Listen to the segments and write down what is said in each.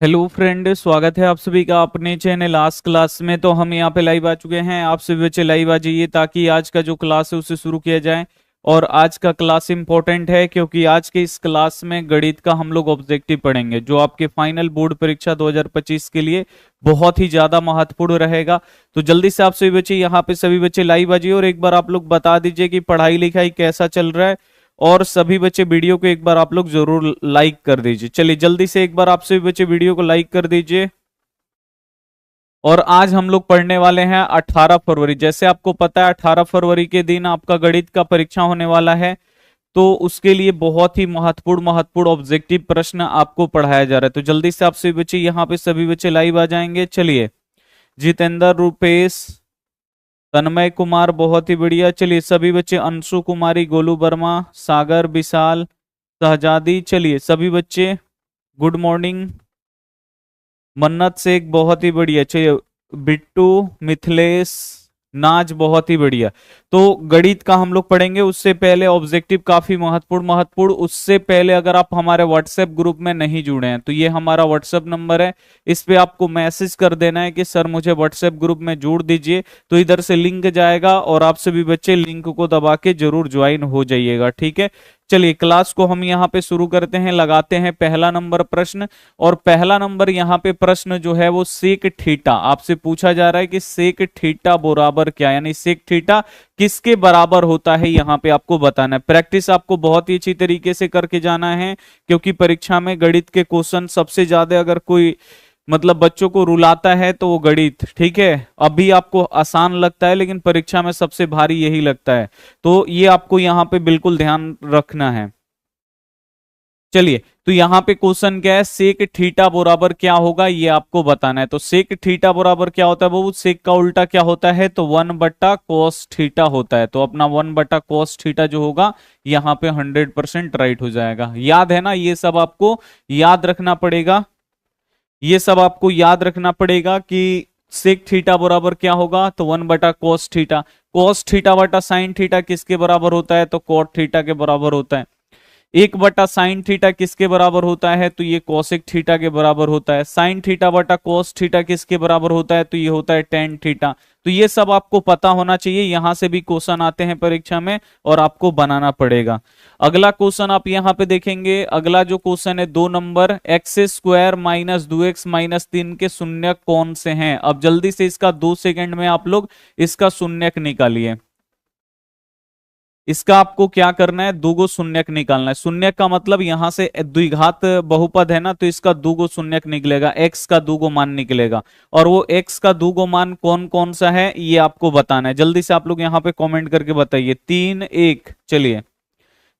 Hello friend, स्वागत है आप सभी का अपने चैनल आज क्लास में। तो हम यहाँ पे लाइव आ चुके हैं। आप सभी बच्चे लाइव आ जाइए ताकि आज का जो क्लास है उसे शुरू किया जाए। और आज का क्लास इंपॉर्टेंट है क्योंकि आज के इस क्लास में गणित का हम लोग ऑब्जेक्टिव पढ़ेंगे जो आपके फाइनल बोर्ड परीक्षा 2025 के लिए बहुत ही ज्यादा महत्वपूर्ण रहेगा। तो जल्दी से आप सभी बच्चे यहाँ पे सभी बच्चे लाइव आ जाइए और एक बार आप लोग बता दीजिए कि पढ़ाई लिखाई कैसा चल रहा है। और सभी बच्चे वीडियो को एक बार आप लोग जरूर लाइक कर दीजिए। चलिए जल्दी से एक बार आप सभी बच्चे वीडियो को लाइक कर दीजिए। और आज हम लोग पढ़ने वाले हैं 18 फरवरी। जैसे आपको पता है 18 फरवरी के दिन आपका गणित का परीक्षा होने वाला है। तो उसके लिए बहुत ही महत्वपूर्ण महत्वपूर्ण ऑब्जेक्टिव प्रश्न आपको पढ़ाया जा रहा है। तो जल्दी से आप सभी बच्चे यहाँ पे सभी बच्चे लाइव आ जाएंगे। चलिए, जितेंद्र, रूपेश, तन्मय कुमार, बहुत ही बढ़िया। चलिए सभी बच्चे, अंशु कुमारी, गोलू वर्मा, सागर, विशाल, शहजादी। चलिए सभी बच्चे गुड मॉर्निंग। मन्नत शेख, बहुत ही बढ़िया। चलिए, बिट्टू, मिथिलेश, नाज, बहुत ही बढ़िया। तो गणित का हम लोग पढ़ेंगे। उससे पहले ऑब्जेक्टिव काफी महत्वपूर्ण महत्वपूर्ण। उससे पहले अगर आप हमारे व्हाट्सएप ग्रुप में नहीं जुड़े हैं तो ये हमारा व्हाट्सएप नंबर है। इस पे आपको मैसेज कर देना है कि सर मुझे व्हाट्सएप ग्रुप में जोड़ दीजिए। तो इधर से लिंक जाएगा और आप सभी बच्चे लिंक को दबा के जरूर ज्वाइन हो जाइएगा, ठीक है। चलिए क्लास को हम यहाँ पे शुरू करते हैं। लगाते हैं पहला नंबर प्रश्न। और पहला नंबर यहाँ पे प्रश्न जो है वो सेक थीटा आपसे पूछा जा रहा है कि सेक थीटा बराबर क्या, यानी सेक थीटा किसके बराबर होता है, यहाँ पे आपको बताना है। प्रैक्टिस आपको बहुत ही अच्छी तरीके से करके जाना है क्योंकि परीक्षा में गणित के क्वेश्चन सबसे ज्यादा अगर कोई मतलब बच्चों को रुलाता है तो वो गणित, ठीक है। अभी आपको आसान लगता है लेकिन परीक्षा में सबसे भारी यही लगता है। तो ये आपको यहाँ पे बिल्कुल ध्यान रखना है। चलिए, तो यहाँ पे क्वेश्चन क्या है, सेक थीटा बराबर क्या होगा ये आपको बताना है। तो सेक थीटा बराबर क्या होता है, वो सेक का उल्टा क्या होता है, तो 1/cos थीटा होता है। तो अपना 1/cos थीटा जो होगा यहाँ पे 100% राइट हो जाएगा। याद है ना, ये सब आपको याद रखना पड़ेगा। ये सब आपको याद रखना पड़ेगा कि सेक थीटा बराबर क्या होगा, तो 1/cos थीटा। cos थीटा बटा साइन थीटा किसके बराबर होता है, तो cot थीटा के बराबर होता है। 1/साइन थीटा किसके बराबर होता है, तो ये कोसेक थीटा के बराबर होता है। साइन थीटा बटा कोस थीटा किसके बराबर होता है, तो ये होता है टेन थीटा। तो ये सब आपको पता होना चाहिए। यहां से भी क्वेश्चन आते हैं परीक्षा में और आपको बनाना पड़ेगा। अगला क्वेश्चन आप यहां पे देखेंगे। अगला जो क्वेश्चन है 2 number, x² minus 2x minus 3 के शून्यक कौन से हैं। अब जल्दी से इसका 2 सेकंड में आप लोग इसका शून्यक निकालिए। इसका आपको क्या करना है, दो गो शून्यक निकालना है। शून्यक का मतलब यहां से द्विघात बहुपद है ना, तो इसका दो गो शून्यक निकलेगा, एक्स का दो गो मान निकलेगा। और वो एक्स का दो गो मान कौन कौन सा है ये आपको बताना है। जल्दी से आप लोग यहाँ पे कमेंट करके बताइए। 3, 1। चलिए,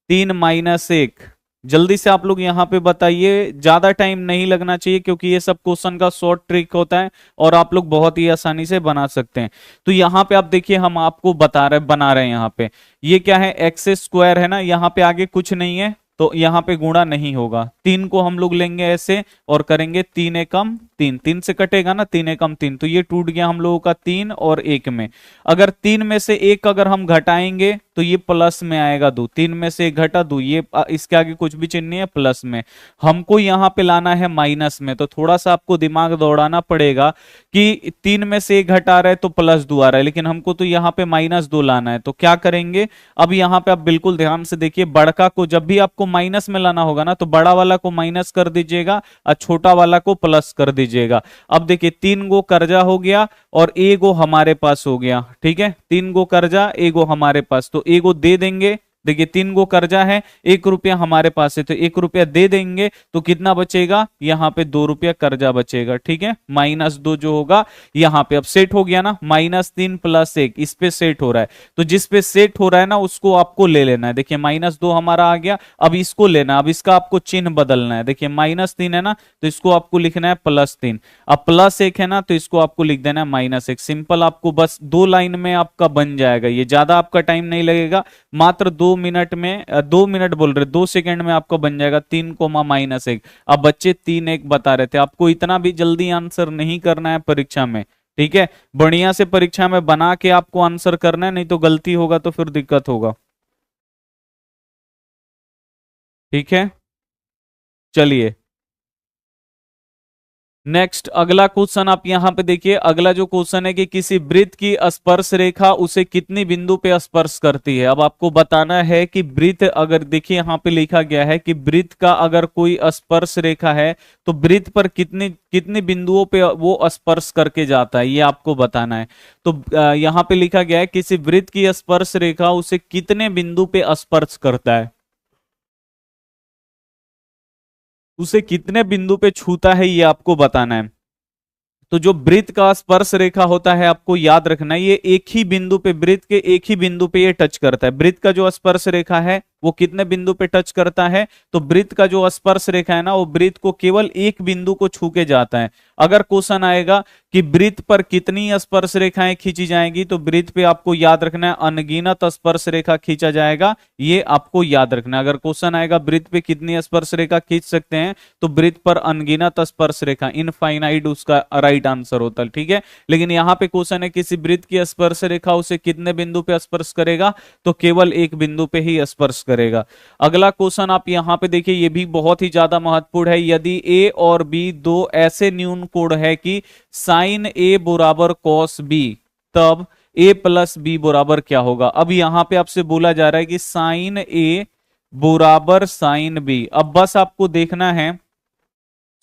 3 - 1। जल्दी से आप लोग यहाँ पे बताइए। ज्यादा टाइम नहीं लगना चाहिए क्योंकि ये सब क्वेश्चन का शॉर्ट ट्रिक होता है और आप लोग बहुत ही आसानी से बना सकते हैं। तो यहाँ पे आप देखिए, हम आपको बना रहे हैं। यहाँ पे ये क्या है, x² है ना, यहाँ पे आगे कुछ नहीं है तो यहाँ पे गुणा नहीं होगा। 3 को हम लोग लेंगे ऐसे और करेंगे 3 एकम 3, 3 से कटेगा ना, 3 एकम 3, तो ये टूट गया हम लोगों का 3 और 1 में। अगर 3 में से 1 अगर हम घटाएंगे तो ये प्लस में आएगा 2। 3 में से 1 घटा 2, ये इसके आगे कुछ भी चिन्ह नहीं है, प्लस में। हमको यहाँ पे लाना है माइनस में, तो थोड़ा सा आपको दिमाग दौड़ाना पड़ेगा कि 3 में से 1 घटा रहा है तो +2 आ रहा है, लेकिन हमको तो यहाँ पे -2 लाना है। तो क्या करेंगे, अब यहाँ पे आप बिल्कुल ध्यान से देखिए। बड़का को जब भी आपको माइनस में लाना होगा ना, तो बड़ा वाला को माइनस कर दीजिएगा और छोटा वाला को प्लस कर दीजिएगा। अब देखिए 3 गो कर्जा हो गया और एगो हमारे पास हो गया, ठीक है। 3 गो कर्जा, एगो हमारे पास, तो एगो दे देंगे। देखिए 3 गो कर्जा है, 1 रुपया हमारे पास है, तो 1 रुपया दे देंगे तो कितना बचेगा, यहाँ पे 2 रुपया कर्जा बचेगा, ठीक है। -2 जो होगा यहाँ पे अब सेट हो गया ना, -3 + 1 इस पे सेट हो रहा है। तो जिस पे सेट हो रहा है ना उसको आपको ले लेना है। देखिए -2 हमारा आ गया, अब इसको लेना है। अब इसका आपको चिन्ह बदलना है। देखिए -3 है ना, तो इसको आपको लिखना है +3। अब +1 है ना, तो इसको आपको लिख देना है -1। सिंपल, आपको बस 2 लाइन में आपका बन जाएगा। ये ज्यादा आपका टाइम नहीं लगेगा, मात्र 2 मिनट में 2 मिनट बोल रहे, 2 सेकंड में आपका बन जाएगा 3, -1। अब बच्चे 3, 1 बता रहे थे, आपको इतना भी जल्दी आंसर नहीं करना है परीक्षा में, ठीक है। बढ़िया से परीक्षा में बना के आपको आंसर करना है, नहीं तो गलती होगा तो फिर दिक्कत होगा, ठीक है। चलिए, नेक्स्ट अगला क्वेश्चन आप यहां पे देखिए, अगला जो क्वेश्चन है कि किसी वृत्त की स्पर्श रेखा उसे कितनी बिंदु पे स्पर्श करती है। अब आपको बताना है कि वृत्त, अगर देखिए यहां पे लिखा गया है कि वृत्त का अगर कोई स्पर्श रेखा है तो वृत्त पर कितनी कितनी बिंदुओं पे वो स्पर्श करके जाता है, ये आपको बताना है। तो यहां पे लिखा गया है किसी वृत्त की स्पर्श रेखा उसे कितने बिंदु पे स्पर्श करता है, उसे कितने बिंदु पे छूता है, ये आपको बताना है। तो जो वृत्त का स्पर्श रेखा होता है आपको याद रखना है, ये एक ही बिंदु पे, वृत्त के एक ही बिंदु पे ये टच करता है। वृत्त का जो स्पर्श रेखा है वो कितने बिंदु पे टच करता है, तो वृत्त का जो स्पर्श रेखा है ना वो वृत्त को केवल एक बिंदु को छू के जाता है। अगर क्वेश्चन आएगा कि वृत्त पर कितनी स्पर्श रेखाएं खींची जाएंगी, तो वृत्त पे आपको याद रखना है अनगिनत स्पर्श रेखा खींचा जाएगा, ये आपको याद रखना है। अगर क्वेश्चन आएगा वृत्त पे कितनी स्पर्श रेखा खींच सकते हैं, तो वृत्त पर अनगिनत स्पर्श रेखा, इनफाइनाइट उसका राइट आंसर होता है, ठीक है। लेकिन यहाँ पे क्वेश्चन है किसी वृत्त की स्पर्श रेखा उसे कितने बिंदु पे स्पर्श करेगा, तो केवल एक बिंदु पे ही स्पर्श करेगा। अगला क्वेश्चन आप यहां पे देखिए, ये भी बहुत ही ज्यादा महत्वपूर्ण है। यदि ए और बी दो ऐसे न्यून कोण है कि साइन ए बराबर कॉस बी, तब ए प्लस बी बराबर क्या होगा। अब यहां पे आपसे बोला जा रहा है कि साइन ए बराबर साइन बी। अब बस आपको देखना है,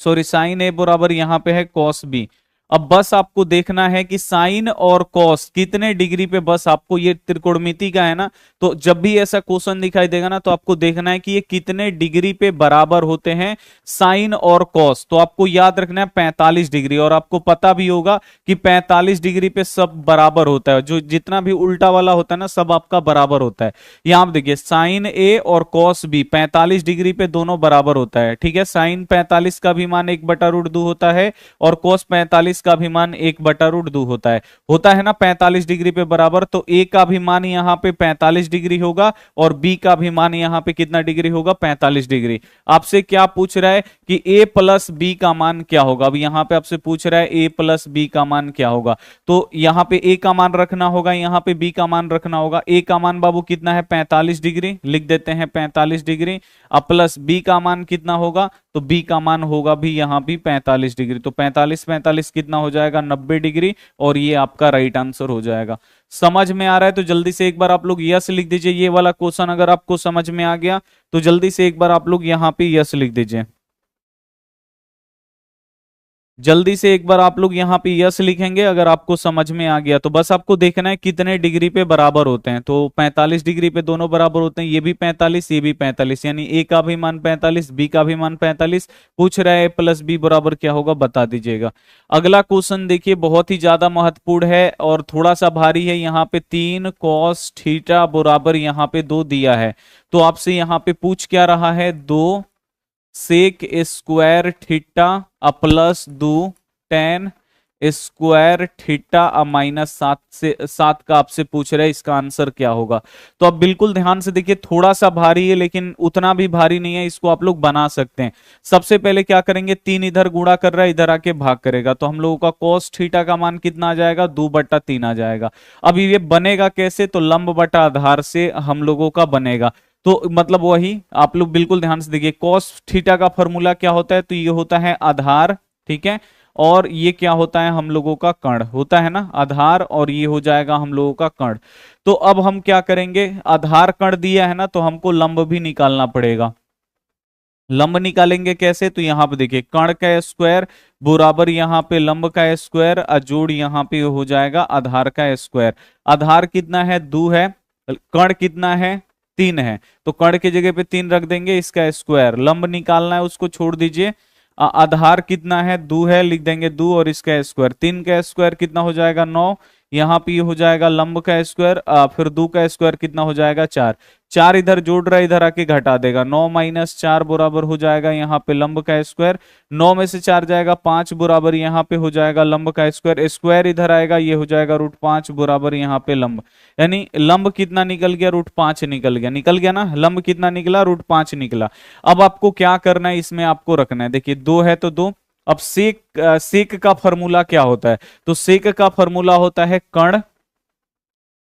सॉरी, साइन ए बराबर यहां पे है कॉस बी। अब बस आपको देखना है कि साइन और कॉस कितने डिग्री पे, बस आपको, ये त्रिकोणमिति का है ना, तो जब भी ऐसा क्वेश्चन दिखाई देगा ना तो आपको देखना है कि ये कितने डिग्री पे बराबर होते हैं साइन और कॉस। तो आपको याद रखना है 45 डिग्री, और आपको पता भी होगा कि 45 डिग्री पे सब बराबर होता है, जो जितना भी उल्टा वाला होता है ना सब आपका बराबर होता है। यहां आप देखिए साइन ए और कॉस बी 45 डिग्री पे दोनों बराबर होता है, ठीक है। साइन 45 का भी मान 1/√2 होता है और cos 45 का भी मान 1/√2 होता है ना 45 डिग्री पे बराबर। तो a का भी मान यहां पे 45 डिग्री होगा और b का भी मान यहां पे कितना डिग्री होगा, 45 डिग्री। आपसे क्या पूछ रहा है कि a प्लस b का मान क्या होगा। अब यहां पे आपसे पूछ रहा है a प्लस b का मान क्या होगा, तो यहां पे a का मान रखना होगा, यहां पे b का मान रखना होगा। a का मान बाबू कितना है, 45 डिग्री, लिख देते हैं 45 डिग्री। अब प्लस b का मान कितना होगा, तो b का मान होगा भी यहां भी 45 डिग्री। तो 45 45 कितना हो जाएगा, 90 डिग्री, और ये आपका राइट आंसर हो जाएगा। समझ में आ रहा है तो जल्दी से एक बार आप लोग यस लिख दीजिए। ये वाला क्वेश्चन अगर आपको समझ में आ गया तो जल्दी से एक बार आप लोग यहां पे यस लिख दीजिए। जल्दी से एक बार आप लोग यहाँ पे यस लिखेंगे अगर आपको समझ में आ गया। तो बस आपको देखना है कितने डिग्री पे बराबर होते हैं। तो 45 डिग्री पे दोनों बराबर होते हैं, ये भी 45 ये भी 45, यानी ए का भी मान 45 बी का भी मान 45। पूछ रहा है ए प्लस बी बराबर क्या होगा, बता दीजिएगा। अगला क्वेश्चन देखिए बहुत ही ज्यादा महत्वपूर्ण है और थोड़ा सा भारी है। यहाँ पे 3 cos थीटा बराबर यहाँ पे 2 दिया है। तो आपसे यहाँ पे पूछ क्या रहा है, 2 sec square theta plus 2 tan square theta -7 से 7 का आपसे पूछ रहे हैं, इसका आंसर क्या होगा। तो अब बिल्कुल ध्यान से देखिए, थोड़ा सा भारी है लेकिन उतना भी भारी नहीं है, इसको आप लोग बना सकते हैं। सबसे पहले क्या करेंगे, 3 इधर गुणा कर रहा है, इधर आके भाग करेगा, तो हम लोगों का cos थीटा का मान कितना आ जाएगा, 2/3 आ जाएगा। अब ये बनेगा कैसे, तो लंब बटा आधार से हम लोगों का बनेगा। तो मतलब वही आप लोग बिल्कुल ध्यान से देखिए, cos थीटा का फॉर्मूला क्या होता है, तो ये होता है आधार, ठीक है, और ये क्या होता है हम लोगों का कर्ण होता है ना, आधार, और ये हो जाएगा हम लोगों का कर्ण। तो अब हम क्या करेंगे, आधार कर्ण दिया है ना तो हमको लंब भी निकालना पड़ेगा। लंब निकालेंगे कैसे, तो यहां पे देखिए कर्ण का स्क्वायर बराबर यहाँ पे लंब का स्क्वायर, जोड़ यहाँ पे हो जाएगा आधार का स्क्वायर। आधार कितना है, 2 है, कर्ण कितना है, 3 है, तो कर्ण की जगह पे 3 रख देंगे, इसका स्क्वायर। लंब निकालना है उसको छोड़ दीजिए, आधार कितना है, 2 है, लिख देंगे 2 और इसका स्क्वायर, 3 का स्क्वायर कितना हो जाएगा, 9। यहाँ पे हो जाएगा लंब का स्क्वायर, फिर 2 का स्क्वायर कितना हो जाएगा, 4। 4 इधर जोड़ रहा है, इधर आके घटा देगा, 9 - 4 बराबर हो जाएगा यहाँ पे लंब का स्क्वायर। 9 में से 4 जाएगा 5 बराबर यहाँ पे हो जाएगा लंब का स्क्वायर। स्क्वायर इधर आएगा, ये हो जाएगा √5 बराबर यहाँ पे लंब। यानी लंब कितना निकल गया, √5 निकल गया, निकल गया ना, लंब कितना निकला, √5 निकला। अब आपको क्या करना है, इसमें आपको रखना है, देखिए 2 है तो 2। अब सेक का फॉर्मूला क्या होता है, तो सेक का फॉर्मूला होता है कर्ण,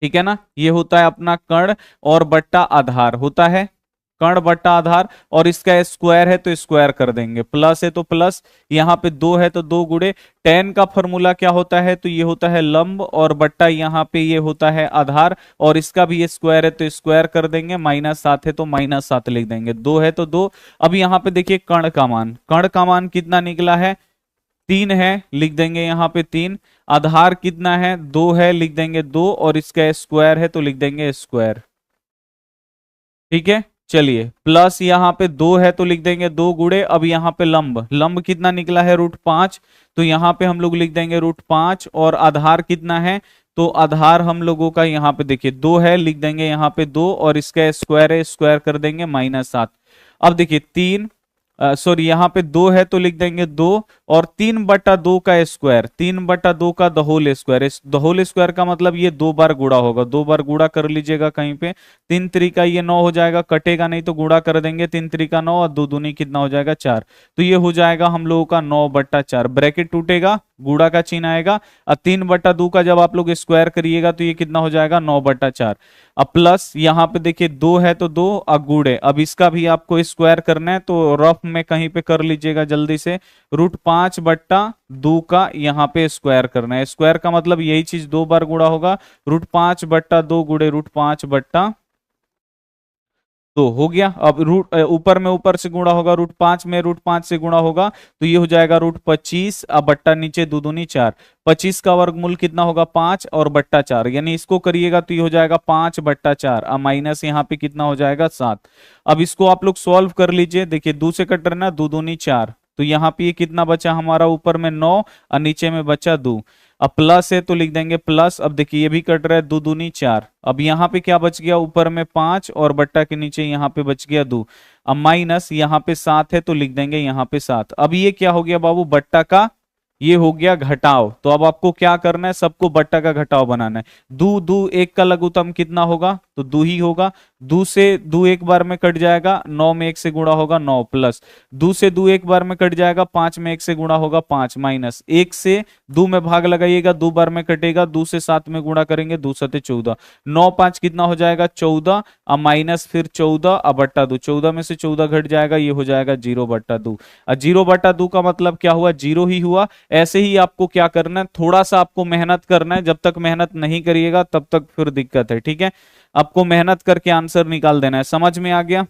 ठीक है ना, ये होता है अपना कर्ण और बट्टा आधार होता है, कर्ण बट्टा आधार, और इसका स्क्वायर है तो स्क्वायर कर देंगे, प्लस है तो प्लस, यहाँ पे 2 है तो 2 गुणे। tan का फॉर्मूला क्या होता है, तो ये होता है लंब, और बट्टा यहाँ पे ये होता है आधार, और इसका भी ये स्क्वायर है तो स्क्वायर कर देंगे, -7 है तो -7 लिख देंगे, 2 है तो 2। अब यहाँ पे देखिए कर्ण का मान कितना निकला है, 3 है, लिख देंगे यहाँ पे 3। आधार कितना है, 2 है, लिख देंगे 2, और इसका स्क्वायर है तो लिख देंगे स्क्वायर। ठीक है, चलिए, प्लस यहाँ पे 2 है तो लिख देंगे 2 गुणे। अब यहाँ पे लंब कितना निकला है, √5, तो यहाँ पे हम लोग लिख देंगे √5, और आधार कितना है, तो आधार हम लोगों का यहाँ पे देखिए 2 है, लिख देंगे यहाँ पे 2, और इसका स्क्वायर है, स्क्वायर कर देंगे -7। अब देखिए 3, सॉरी यहाँ पे 2 है तो लिख देंगे 2, और 3/2 का स्क्वायर, 3/2 का द होल स्क्वायर। इस द होल स्क्वायर का मतलब ये 2 बार गुणा होगा, 2 बार गुणा कर लीजिएगा कहीं पे। 3 त्रिका ये 9 हो जाएगा, कटेगा नहीं तो गुणा कर देंगे, 3 त्रिका 9, और 2 दूनी कितना हो जाएगा 4, तो ये हो जाएगा हम लोगों का 9/4। ब्रैकेट टूटेगा, गुणा का चिन्ह आएगा, और 3/2 का जब आप लोग स्क्वायर करिएगा तो ये कितना हो जाएगा 9/4। अब प्लस यहाँ पे देखिए 2 है तो 2, गुणे, अब इसका भी आपको स्क्वायर करना है तो रफ में कहीं पे कर लीजिएगा जल्दी से। √5/2 का यहाँ पे स्क्वायर करना है, स्क्वायर का मतलब यही चीज 2 बार गुणा होगा, √5/2 गुणे √5/2 हो गया। अब रूट ऊपर में ऊपर से गुणा होगा, √5 में √5 से गुणा होगा, तो ये हो जाएगा √25, अब बट्टा नीचे 2 दूनी 4, 25 का वर्गमूल कितना होगा 5, और बट्टा 4, यानी इसको करिएगा तो ये हो जाएगा 5/4, अब माइनस यहाँ पे कितना हो जाएगा 7। अब इसको आप लोग सॉल्व कर लीजिए, देखिए 2 से कट रहा है, 2 दूनी 4, तो यहाँ पे ये कितना बचा हमारा, ऊपर में 9 और नीचे में बचा 2। अब प्लस है तो लिख देंगे प्लस, अब देखिए ये भी कट रहा है, 2 दूनी 4, अब यहाँ पे क्या बच गया, ऊपर में 5, और बट्टा के नीचे यहाँ पे बच गया 2। अब माइनस यहाँ पे 7 है तो लिख देंगे यहाँ पे 7। अब ये क्या हो गया बाबू, बट्टा का ये हो गया घटाव, तो अब आपको क्या करना है, सबको बट्टा का घटाव बनाना है। 2 2 1 का लघुत्तम कितना होगा, तो 2 ही होगा। 2 से 2 एक बार में कट जाएगा, 9 में 1 से गुणा होगा 9, प्लस 2 से 2 एक बार में कट जाएगा, 5 में 1 से गुणा होगा 5, माइनस 1 से 2 में भाग लगाइएगा, 2 बार में कटेगा, 2 से 7 में गुणा करेंगे, 2 7 14, 9 5 कितना हो जाएगा 14, अब माइनस फिर 14, अब बट्टा 2, 14 में से 14 घट जाएगा, ये हो जाएगा 0/2। 0/2 का मतलब क्या हुआ, 0 ही हुआ। ऐसे ही आपको क्या करना है, थोड़ा सा आपको मेहनत करना है, जब तक मेहनत नहीं करिएगा तब तक फिर दिक्कत है, ठीक है। आपको मेहनत करके आंसर निकाल देना है, समझ में आ गया,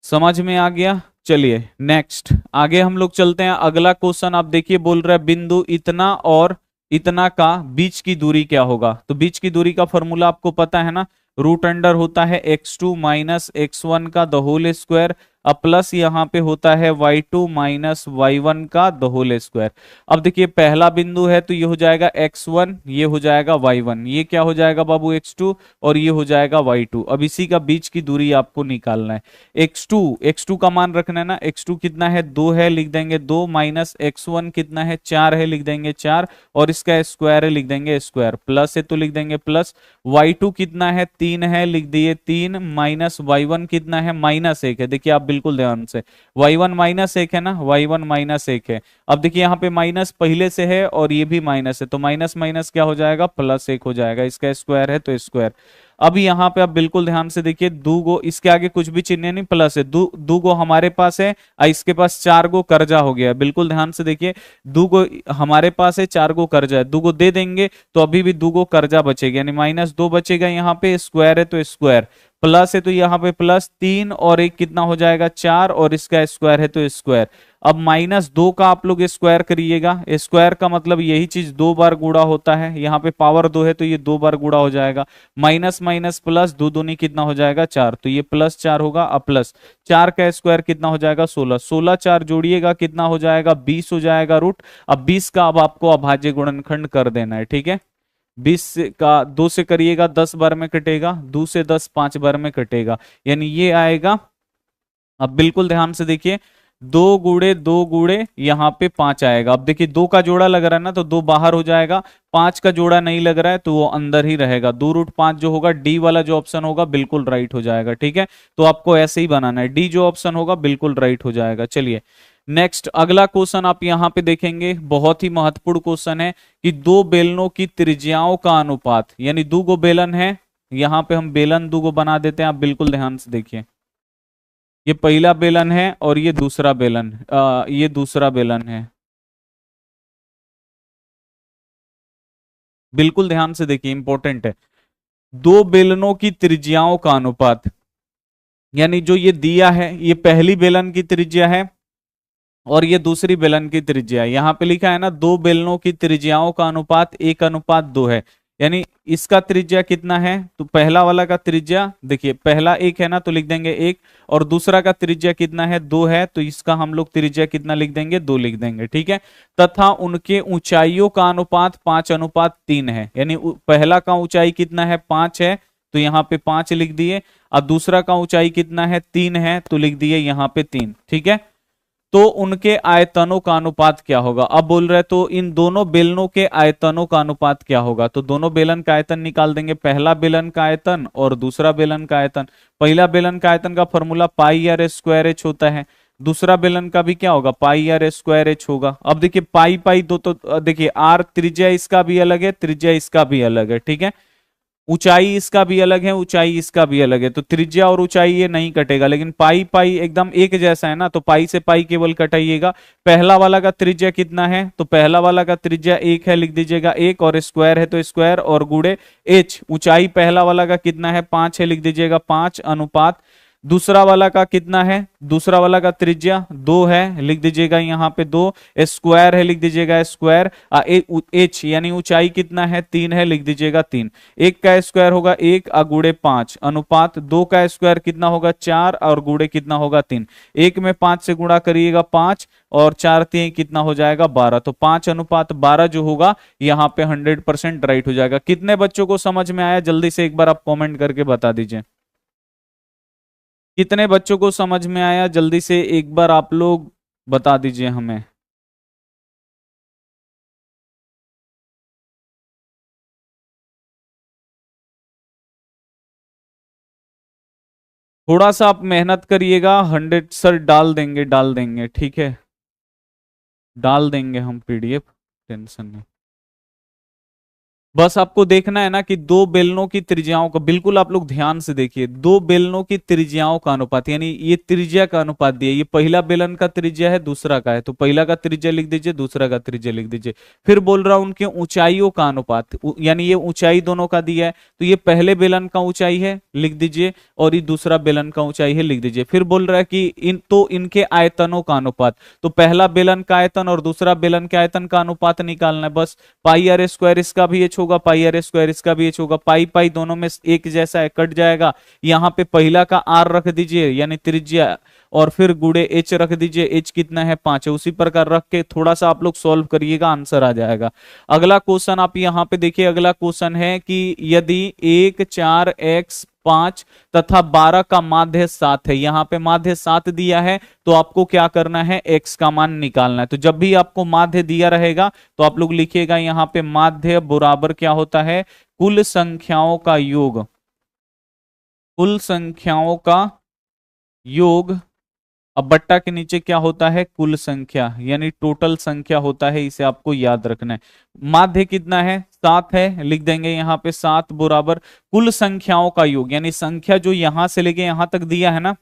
समझ में आ गया। चलिए नेक्स्ट आगे हम लोग चलते हैं। अगला क्वेश्चन आप देखिए, बोल रहा है बिंदु इतना और इतना का बीच की दूरी क्या होगा। तो बीच की दूरी का फॉर्मूला आपको पता है ना, √अंडर होता है x2 - x1 का द होल स्क्वायर, अब प्लस यहाँ पे होता है y2 - y1 का द होल स्क्वायर। अब देखिए पहला बिंदु है तो ये हो जाएगा x1, ये हो जाएगा y1, ये क्या हो जाएगा बाबू x2, और ये हो जाएगा y2। अब इसी का बीच की दूरी आपको निकालना है। x2 का मान रखना है ना, x2 कितना है 2 है, लिख देंगे 2, माइनस x1 कितना है 4 है, लिख देंगे 4, और इसका स्क्वायर है, लिख देंगे स्क्वायर, प्लस है तो लिख देंगे प्लस। y2 कितना है 3 है, लिख दिए 3, माइनस y1 कितना है -1 है, देखिए आप बिल्कुल ध्यान से, y1 -1 है ना, y1 -1 है। अब देखिए यहाँ पे माइनस पहले से है और ये भी माइनस है, तो माइनस माइनस क्या हो जाएगा +1 हो जाएगा, इसका स्क्वायर है तो स्क्वायर। अब यहाँ पे आप बिल्कुल ध्यान से देखिए, 2 गो, इसके आगे कुछ भी चिन्ह नहीं, प्लस है, 2 गो हमारे पास है और इसके पास 4 गो कर्जा हो गया। बिल्कुल ध्यान से देखिए, 2 गो हमारे पास है, 4 गो कर्जा है, 2 गो दे देंगे तो अभी भी 2 गो कर्जा बचेगा, यानी -2 बचेगा। यहाँ पे स्क्वायर है तो स्क्वायर, प्लस है तो यहाँ पे +3 और 1 कितना हो जाएगा 4, और इसका स्क्वायर है तो स्क्वायर। अब -2 का आप लोग स्क्वायर करिएगा, स्क्वायर का मतलब यही चीज 2 बार गुणा होता है, यहाँ पे पावर 2 है तो ये 2 बार गुणा हो जाएगा, माइनस माइनस प्लस, 2 दूनी कितना हो जाएगा 4, तो ये +4 होगा। अब प्लस 4 का स्क्वायर कितना हो जाएगा 16, 16 4 जोड़िएगा कितना हो जाएगा 20 हो जाएगा रूट। अब 20 का अब आपको अभाज्य गुणनखंड कर देना है, ठीक है। 20 का 2 से करिएगा 10 बार में कटेगा, 2 से 10 5 बार में कटेगा, यानी ये आएगा। अब बिल्कुल ध्यान से देखिए, 2 गुणे 2 गुणे यहाँ पे 5 आएगा। अब देखिए 2 का जोड़ा लग रहा है ना, तो 2 बाहर हो जाएगा, 5 का जोड़ा नहीं लग रहा है तो वो अंदर ही रहेगा। 2√5 जो होगा, डी वाला जो ऑप्शन होगा बिल्कुल राइट हो जाएगा, ठीक है। तो आपको ऐसे ही बनाना है, डी जो ऑप्शन होगा बिल्कुल राइट हो जाएगा। चलिए नेक्स्ट अगला क्वेश्चन आप यहाँ पे देखेंगे, बहुत ही महत्वपूर्ण क्वेश्चन है कि 2 बेलनों की त्रिज्याओं का अनुपात, यानी 2 गो बेलन है, यहाँ पे हम बेलन दो को बना देते हैं। आप बिल्कुल ध्यान से देखिए, ये पहला बेलन है और ये दूसरा बेलन, ये दूसरा बेलन है। बिल्कुल ध्यान से देखिए, इंपॉर्टेंट है। दो बेलनों की त्रिज्याओं का अनुपात, यानी जो ये दिया है ये पहली बेलन की त्रिज्या है और ये दूसरी बेलन की त्रिज्या है। यहाँ पे लिखा है ना, दो बेलनों की त्रिज्याओं का अनुपात 1:2 है। यानी इसका त्रिज्या कितना है, तो पहला वाला का त्रिज्या देखिए, पहला 1 है ना, तो लिख देंगे 1, और दूसरा का त्रिज्या कितना है, 2 है, तो इसका हम लोग त्रिज्या कितना लिख देंगे, 2 लिख देंगे। ठीक है। तथा उनके ऊंचाइयों का अनुपात 5:3 है। यानी पहला का ऊंचाई कितना है, 5 है, तो यहाँ पे 5 लिख दिए। अब दूसरा का ऊंचाई कितना है, 3 है, तो लिख दिए यहाँ पे 3। ठीक है। तो उनके आयतनों का अनुपात क्या होगा, अब बोल रहे तो इन दोनों बेलनों के आयतनों का अनुपात क्या होगा। तो दोनों बेलन का आयतन निकाल देंगे, पहला बेलन का आयतन और दूसरा बेलन का आयतन। पहला बेलन का आयतन का formula pi r square h होता है, दूसरा बेलन का भी क्या होगा, पाई आर स्क्वायर एच होगा। अब देखिए पाई पाई दो, तो देखिए आर त्रिज्या इसका भी अलग है, त्रिज्या इसका भी अलग है। ठीक है। ऊंचाई इसका भी अलग है, ऊंचाई इसका भी अलग है, तो त्रिज्या और ऊंचाई ये नहीं कटेगा, लेकिन पाई पाई एकदम एक जैसा है ना, तो पाई से पाई केवल कटाइएगा। पहला वाला का त्रिज्या कितना है, तो पहला वाला का त्रिज्या 1 है, लिख दीजिएगा 1, और स्क्वायर है तो स्क्वायर और गुणे एच। ऊंचाई पहला वाला का कितना है, 5 है, लिख दीजिएगा 5 अनुपात दूसरा वाला का कितना है, दूसरा वाला का त्रिज्या 2 है, लिख दीजिएगा यहाँ पे 2, स्क्वायर है, लिख दीजिएगा स्क्वायर, एच यानी ऊंचाई कितना है, 3 है, लिख दीजिएगा 3। 1 का स्क्वायर होगा 1 और गुणे 5 अनुपात 2 का स्क्वायर कितना होगा, 4 और गुणे कितना होगा, 3। 1 में 5 से गुणा करिएगा 5 और 4 3 कितना हो जाएगा, 12। तो 5:12 जो होगा यहाँ पे 100% राइट हो जाएगा। कितने बच्चों को समझ में आया, जल्दी से एक बार आप कॉमेंट करके बता दीजिए। कितने बच्चों को समझ में आया, जल्दी से एक बार आप लोग बता दीजिए हमें। थोड़ा सा आप मेहनत करिएगा, 100 सर डाल देंगे, डाल देंगे, ठीक है, डाल देंगे हम पीडीएफ, टेंशन नहीं। बस आपको देखना है ना कि दो बेलनों की त्रिज्याओं का, बिल्कुल आप लोग ध्यान से देखिए, दो बेलनों की त्रिज्याओं का अनुपात, यानी ये त्रिज्या का अनुपात दिया, ये पहला बेलन का त्रिज्या है, दूसरा का है, तो पहला का त्रिज्या लिख दीजिए, दूसरा का त्रिज्या लिख दीजिए। फिर बोल रहा हूं उनके ऊंचाइयों का अनुपात, यानी ये ऊंचाई दोनों का दिया है, तो ये पहले बेलन का ऊंचाई है, लिख दीजिए, और ये दूसरा बेलन का ऊंचाई है, लिख दीजिए। फिर बोल रहा है कि इनके आयतनों का अनुपात, तो पहला बेलन का आयतन और दूसरा बेलन के आयतन का अनुपात निकालना है बस। पाई आर स्क्वायर इसका भी एच होगा, पाई आर स्क्वायर इसका भी एच होगा, पाई पाई दोनों में एक जैसा है, कट जाएगा। यहाँ पे पहला का आर रख दीजिए यानी त्रिज्या, और फिर गुणे एच रख दीजिए, एच कितना है, 5 है। उसी प्रकार रख के थोड़ा सा आप लोग सॉल्व करिएगा, आंसर आ जाएगा। अगला क्वेश्चन आप यहाँ पे देखिए, अगला क्वेश्चन है कि यदि 1 4 x 5 तथा 12 का माध्य 7 है, यहाँ पे माध्य 7 दिया है, तो आपको क्या करना है, x का मान निकालना है। तो जब भी आपको माध्य दिया रहेगा तो आप लोग लिखिएगा यहाँ पे माध्य बराबर क्या होता है, कुल संख्याओं का योग, कुल संख्याओं का योग। अब बट्टा के नीचे क्या होता है, कुल संख्या यानी टोटल संख्या होता है, इसे आपको याद रखना है। माध्य कितना है, 7 है, लिख देंगे यहाँ पे 7 बराबर कुल संख्याओं का योग, यानी संख्या जो यहां से लेके यहां तक दिया है ना,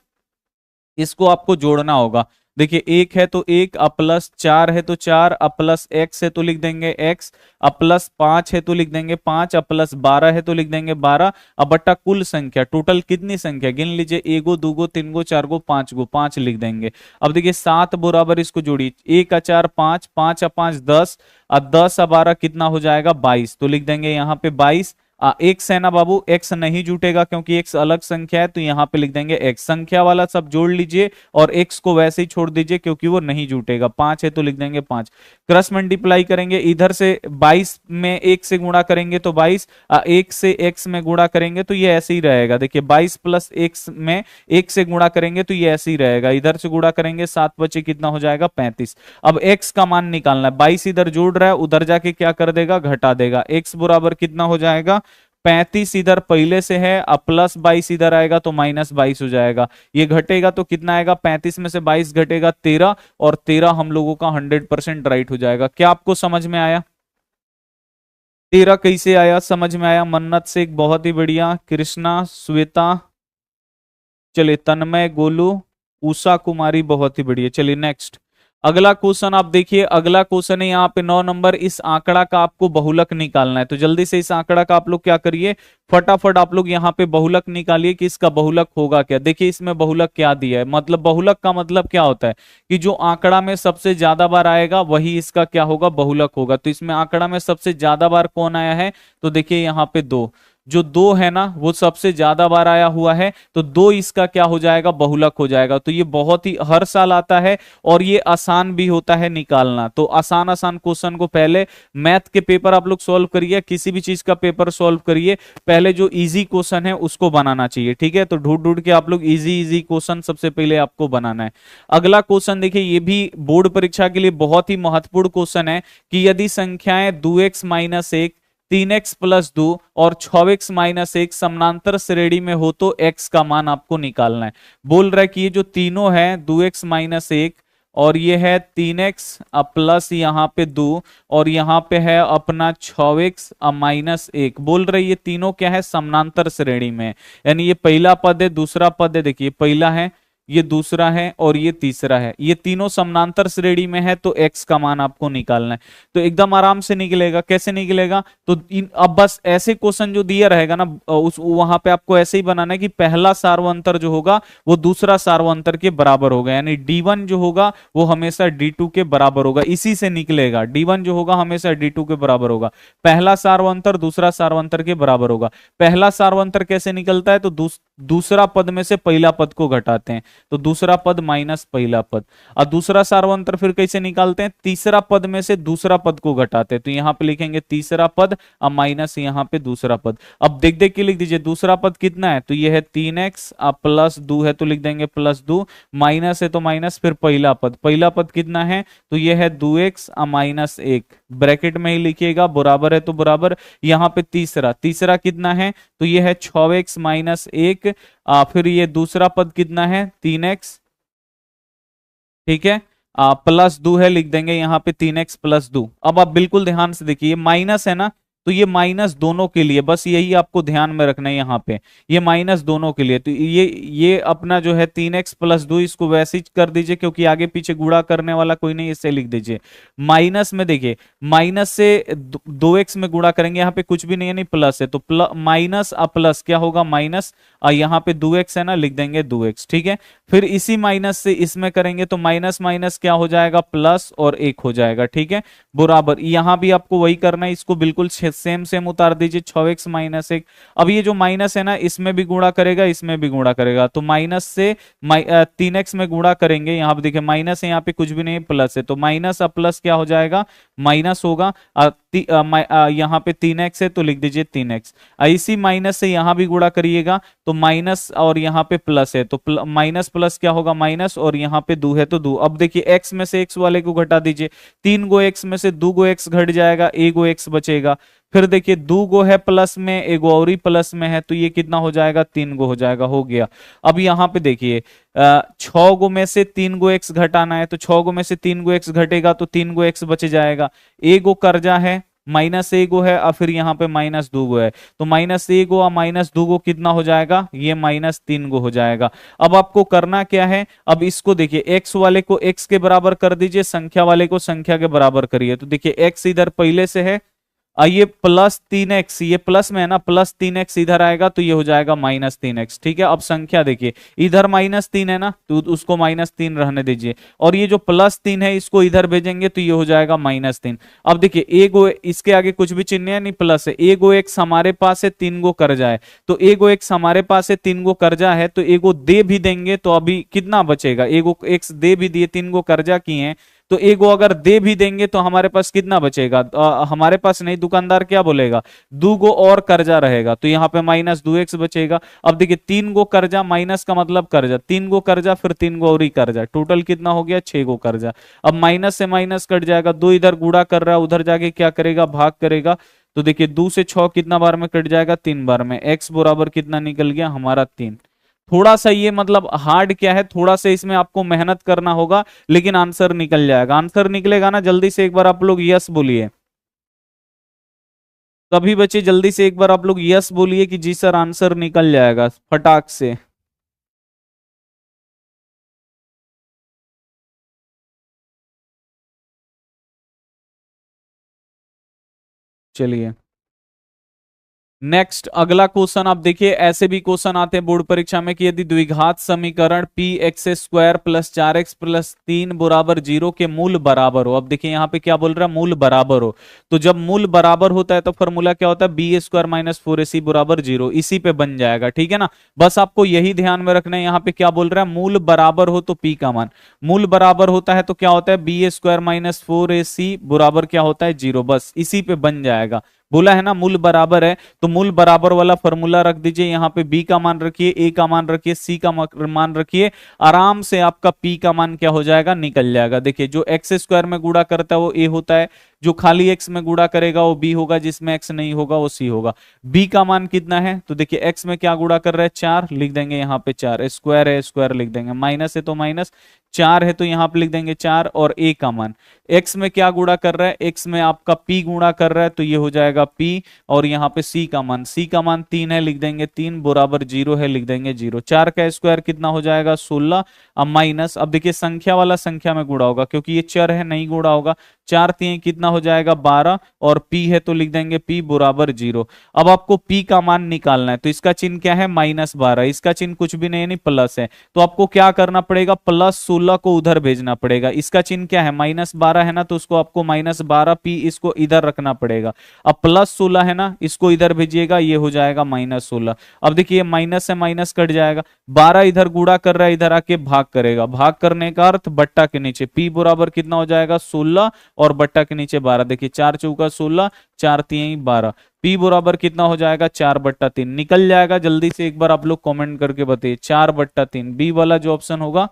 इसको आपको जोड़ना होगा। देखिए 1 है तो 1, अब प्लस 4 है तो 4, अब प्लस x है तो लिख देंगे x, अब प्लस 5 है तो लिख देंगे 5, अब प्लस 12 है तो लिख देंगे 12। अब बट्टा कुल संख्या, टोटल कितनी संख्या गिन लीजिए, 1 गो 2 गो 3 गो 4 गो 5 गो, 5 लिख देंगे। अब देखिए 7 बराबर इसको जोड़िए, 1 का 4 5, 5 का 5 10, अब 10 अब 12 कितना हो जाएगा, 22, तो लिख देंगे यहाँ पे 22। एक्स है ना बाबू, एक्स नहीं जुटेगा क्योंकि एक्स अलग संख्या है, तो यहां पे लिख देंगे एक्स। संख्या वाला सब जोड़ लीजिए और एक्स को वैसे ही छोड़ दीजिए क्योंकि वो नहीं जुटेगा। 5 है तो लिख देंगे 5। क्रॉस मल्टीप्लाई करेंगे, इधर से 22 में 1 से गुणा करेंगे तो 22, 1 से x में गुणा करेंगे तो ये ऐसे ही रहेगा। देखिए 22 प्लस x में 1 से गुणा करेंगे तो ये ऐसे ही रहेगा, इधर से गुणा करेंगे 7 बचे कितना हो जाएगा, 35। अब x का मान निकालना है, 22 इधर जोड़ रहा है, उधर जाके क्या कर देगा, घटा देगा। x बराबर कितना हो जाएगा, 35 इधर पहले से है, अब प्लस 22 इधर आएगा तो माइनस 22 हो जाएगा। ये घटेगा तो कितना आएगा, 35 में से 22 घटेगा 13, और 13 हम लोगों का 100% राइट हो जाएगा। क्या आपको समझ में आया? 13 कैसे आया, समझ में आया? मन्नत से एक, बहुत ही बढ़िया। कृष्णा, श्वेता, चलिए तन्मय, गोलू, उषा कुमारी, बहुत ही बढ़िया। चलिए नेक्स्ट, अगला क्वेश्चन आप देखिए। अगला क्वेश्चन है यहाँ पे 9 नंबर। इस आंकड़ा का आपको बहुलक निकालना है, तो जल्दी से इस आंकड़ा का आप लोग क्या करिए, फटाफट आप लोग यहाँ पे बहुलक निकालिए कि इसका बहुलक होगा क्या। देखिए इसमें बहुलक क्या दिया है, मतलब बहुलक का मतलब क्या होता है कि जो आंकड़ा में सबसे ज्यादा बार आएगा वही इसका क्या होगा, बहुलक होगा। तो इसमें आंकड़ा में सबसे ज्यादा बार कौन आया है, तो देखिए यहाँ पे 2, जो 2 है ना वो सबसे ज्यादा बार आया हुआ है, तो 2 इसका क्या हो जाएगा, बहुलक हो जाएगा। तो ये बहुत ही हर साल आता है और ये आसान भी होता है निकालना। तो आसान आसान क्वेश्चन को पहले मैथ के पेपर आप लोग सॉल्व करिए, किसी भी चीज का पेपर सॉल्व करिए, पहले जो इजी क्वेश्चन है उसको बनाना चाहिए, ठीक है। तो ढूंढ ढूंढ के आप लोग इजी इजी क्वेश्चन सबसे पहले आपको बनाना है। अगला क्वेश्चन देखिए, ये भी बोर्ड परीक्षा के लिए बहुत ही महत्वपूर्ण क्वेश्चन है कि यदि संख्याएं 2x-1, 3x+2 और 6x-1 समानांतर श्रेणी में हो तो x का मान आपको निकालना है। बोल रहा है कि ये जो तीनों है 2x-1 और ये है 3x प्लस यहाँ पे 2 और यहाँ पे है अपना 6x-1, बोल रहे ये तीनों क्या है, समानांतर श्रेणी में। यानी ये पहला पद है, दूसरा पद है, देखिए पहला है, ये दूसरा है और ये तीसरा है, ये तीनों समानांतर श्रेणी में है, तो x का मान आपको निकालना है। तो एकदम आराम से निकलेगा। कैसे निकलेगा, तो अब बस ऐसे क्वेश्चन जो दिया रहेगा ना उस वहां पे आपको ऐसे ही बनाना है कि पहला सार्वंतर जो होगा वो दूसरा सार्वंतर के बराबर होगा, यानी d1 जो होगा वो हमेशा d2 के बराबर होगा, इसी से निकलेगा। d1 जो होगा हमेशा d2 के बराबर होगा, पहला सार्वंतर दूसरा सार्वंतर के बराबर होगा। पहला सार्वंतर कैसे निकलता है, तो दूसरा पद में से पहला पद को घटाते हैं, तो दूसरा पद माइनस पहला पद। और दूसरा सार्वंतर फिर कैसे निकालते हैं, तीसरा पद में से दूसरा पद को घटाते हैं, तो यहां पे लिखेंगे तीसरा पद और माइनस यहाँ पे दूसरा पद। अब देख देख के लिख दीजिए, दूसरा पद कितना है, तो ये है 3x प्लस 2 है तो लिख देंगे प्लस 2, माइनस है तो माइनस, फिर पहला पद, पहला पद कितना है, तो ये है 2x-1, ब्रैकेट में ही लिखिएगा, बराबर है तो बराबर। यहाँ पे तीसरा, तीसरा कितना है, तो ये है 6x-1, फिर ये दूसरा पद कितना है 3x, ठीक है, प्लस 2 है, लिख देंगे यहाँ पे 3x प्लस 2। अब आप बिल्कुल ध्यान से देखिए, ये माइनस है ना, तो ये माइनस दोनों के लिए, बस यही आपको ध्यान में रखना है यहाँ पे, ये माइनस दोनों के लिए। तो ये अपना जो है 3x+2 इसको वैसे ही कर दीजिए, क्योंकि आगे पीछे गुणा करने वाला कोई नहीं, इससे लिख दीजिए। माइनस में देखिए, माइनस से 2x में गुणा करेंगे, यहाँ पे कुछ भी नहीं है, नहीं प्लस है, तो माइनस प्लस क्या होगा, माइनस, यहाँ पे 2x है ना, लिख देंगे 2x, ठीक है। फिर इसी माइनस से इसमें करेंगे तो माइनस माइनस क्या हो जाएगा, प्लस और 1 हो जाएगा, ठीक है, बराबर। यहां भी आपको वही करना है, इसको बिल्कुल सेम सेम उतार दीजिए, 6x-1। अब ये जो माइनस है ना, इसमें भी गुणा करेगा, इसमें भी गुणा करेगा, तो माइनस से 3x में गुणा करेंगे, यहां पे देखिए माइनस है, यहाँ पे कुछ भी नहीं प्लस है, तो माइनस अब प्लस क्या हो जाएगा, माइनस होगा। यहाँ पे 3x है तो लिख दीजिए 3x। इसी माइनस से यहां भी गुणा करिएगा, तो माइनस और यहाँ पे प्लस है, तो माइनस प्लस क्या होगा, माइनस, और यहाँ पे 2 है तो 2। अब देखिए x में से x वाले को घटा दीजिए, 3 गो x में से 2 गो x घट जाएगा, 1 गो x बचेगा। फिर देखिए 2 गो है प्लस में, 1 गो और ही प्लस में है, तो ये कितना हो जाएगा, 3 गो हो जाएगा, हो गया। अब यहाँ पे देखिए 6 गो में से 3 गो x घटाना है, तो 6 गो में से 3 गो x घटेगा तो 3 गो x बच जाएगा। 1 गो कर्जा है, -1 गो है, और फिर यहाँ पे -2 गो है, तो -1 गो और -2 गो कितना हो जाएगा, ये -3 गो हो जाएगा। अब आपको करना क्या है, अब इसको देखिए, x वाले को x के बराबर कर दीजिए, संख्या वाले को संख्या के बराबर करिए। तो देखिए x इधर पहले से है, ये +3x, ये प्लस में है ना, +3x इधर आएगा तो ये हो जाएगा -3x, ठीक है। अब संख्या देखिए, इधर -3 है ना, तो उसको -3 रहने दीजिए, और ये जो +3 है इसको इधर भेजेंगे तो ये हो जाएगा -3। अब देखिए एगो, इसके आगे कुछ भी चिन्ह है नहीं, प्लस है, एगो x हमारे पास है, 3 गो कर्जा है, तो एगो x हमारे पास है, 3 गो कर्जा है, तो एगो दे भी देंगे तो अभी कितना बचेगा, एगो x दे भी दिए, 3 गो कर्जा किए हैं, तो एगो अगर दे भी देंगे तो हमारे पास कितना बचेगा, हमारे पास नहीं, दुकानदार क्या बोलेगा, 2 गो और कर्जा रहेगा, तो यहाँ पे -2x बचेगा। अब देखिए 3 गो कर्जा, माइनस का मतलब कर्जा, 3 गो कर्जा, फिर 3 गो और ही कर्जा, टोटल कितना हो गया, 6 गो कर्जा। अब माइनस से माइनस कट जाएगा, 2 इधर गुणा कर रहा है, उधर जाके क्या करेगा, भाग करेगा, तो देखिए 2 से 6 कितना बार में कट जाएगा, 3 बार में। x बराबर कितना निकल गया हमारा 3। थोड़ा सा ये मतलब हार्ड क्या है, थोड़ा सा इसमें आपको मेहनत करना होगा, लेकिन आंसर निकल जाएगा। आंसर निकलेगा ना, जल्दी से एक बार आप लोग यस बोलिए। तभी बच्चे जल्दी से एक बार आप लोग यस बोलिए कि जी सर आंसर निकल जाएगा फटाक से। चलिए नेक्स्ट अगला क्वेश्चन आप देखिए, ऐसे भी क्वेश्चन आते हैं बोर्ड परीक्षा में कि यदि द्विघात समीकरण P x square plus 4x plus 3 बराबर 0 के मूल बराबर हो। अब देखिए यहाँ पे क्या बोल रहा है, मूल बराबर हो। तो जब मूल बराबर होता है तो फॉर्मूला क्या होता है, बी स्क्वायर माइनस 4ac बराबर 0, इसी पे बन जाएगा। ठीक है ना, बस आपको यही ध्यान में रखना है। यहाँ पे क्या बोल रहा है, मूल बराबर हो तो पी का मान, मूल बराबर होता है तो क्या होता है, बी स्क्वायर माइनस 4ac बराबर क्या होता है 0, बस इसी पे बन जाएगा। बोला है ना मूल बराबर है, तो मूल बराबर वाला फॉर्मूला रख दीजिए। यहाँ पे बी का मान रखिए, ए का मान रखिए, सी का मान रखिए, आराम से आपका पी का मान क्या हो जाएगा, निकल जाएगा। देखिए जो एक्स स्क्वायर में गुणा करता है वो ए होता है, जो खाली एक्स में गुणा करेगा वो बी होगा, जिसमें एक्स नहीं होगा वो सी होगा। बी का मान कितना है, तो देखिए एक्स में क्या गुणा कर रहा है, 4 लिख देंगे यहाँ पे 4, स्क्वायर है स्क्वायर लिख देंगे, माइनस है तो माइनस, 4 है तो यहाँ पे लिख देंगे 4। और ए का मान एक्स में क्या गुणा कर रहा है, एक्स में आपका पी गुणा कर रहा है तो ये हो जाएगा पी। और यहाँ पे सी का मान, सी का मान 3 है, लिख देंगे 3 बराबर 0 है, लिख देंगे 0। 4 का स्क्वायर कितना हो जाएगा 16। अब माइनस, अब देखिए संख्या वाला संख्या में गुणा होगा क्योंकि ये चर है, नहीं गुणा होगा। 4 3 कितना हो जाएगा 12, और पी है तो लिख देंगे पी बराबर 0। अब आपको पी का मान निकालना है तो इसका चिन्ह क्या है, -12, इसका चिन्ह कुछ भी नहीं प्लस है। तो आपको क्या करना पड़ेगा, +16 को उधर भेजना पड़ेगा। इसका चिन्ह क्या है, -12 है ना, तो उसको आपको -12 पी इसको इधर रखना पड़ेगा। अब +16 है ना, इसको इधर भेजिएगा, ये हो जाएगा -16। अब देखिए माइनस से माइनस कट जाएगा, 12 इधर गुणा कर रहा है, इधर आके भाग करेगा, भाग करने का अर्थ बट्टा के नीचे पी बराबर कितना हो जाएगा 16, और बट्टा के नीचे 12। देखिए 4 चौका 16, 4 3 12, पी बराबर कितना हो जाएगा 4/3 निकल जाएगा। जल्दी से एक बार आप लोग कमेंट करके बताइए, 4/3 बी वाला जो ऑप्शन होगा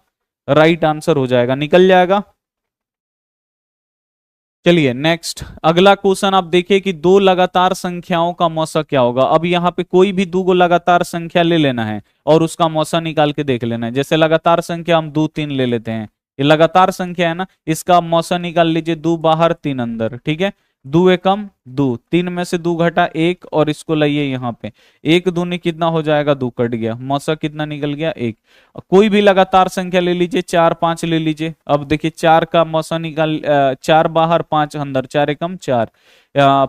राइट आंसर हो जाएगा, निकल जाएगा। चलिए नेक्स्ट अगला क्वेश्चन आप देखिए कि दो लगातार संख्याओं का मौसा क्या होगा। अब यहाँ पे कोई भी दो लगातार संख्या ले लेना है और उसका मौसा निकाल के देख लेना है। जैसे लगातार संख्या हम 2 3 ले लेते हैं, ये लगातार संख्या है ना, इसका मौसा निकाल लीजिए, 2 बाहर 3 अंदर। ठीक है, 2 एकम 2, 3 में से 2 घटा 1, और इसको लाइए यहाँ पे, 1 दूनी कितना हो जाएगा 2 कट गया, मौसा कितना निकल गया 1। कोई भी लगातार संख्या ले लीजिए, 4 5 ले लीजिए। अब देखिए 4 का मौसा निकाल, 4 बाहर 5 अंदर, 4 एकम 4,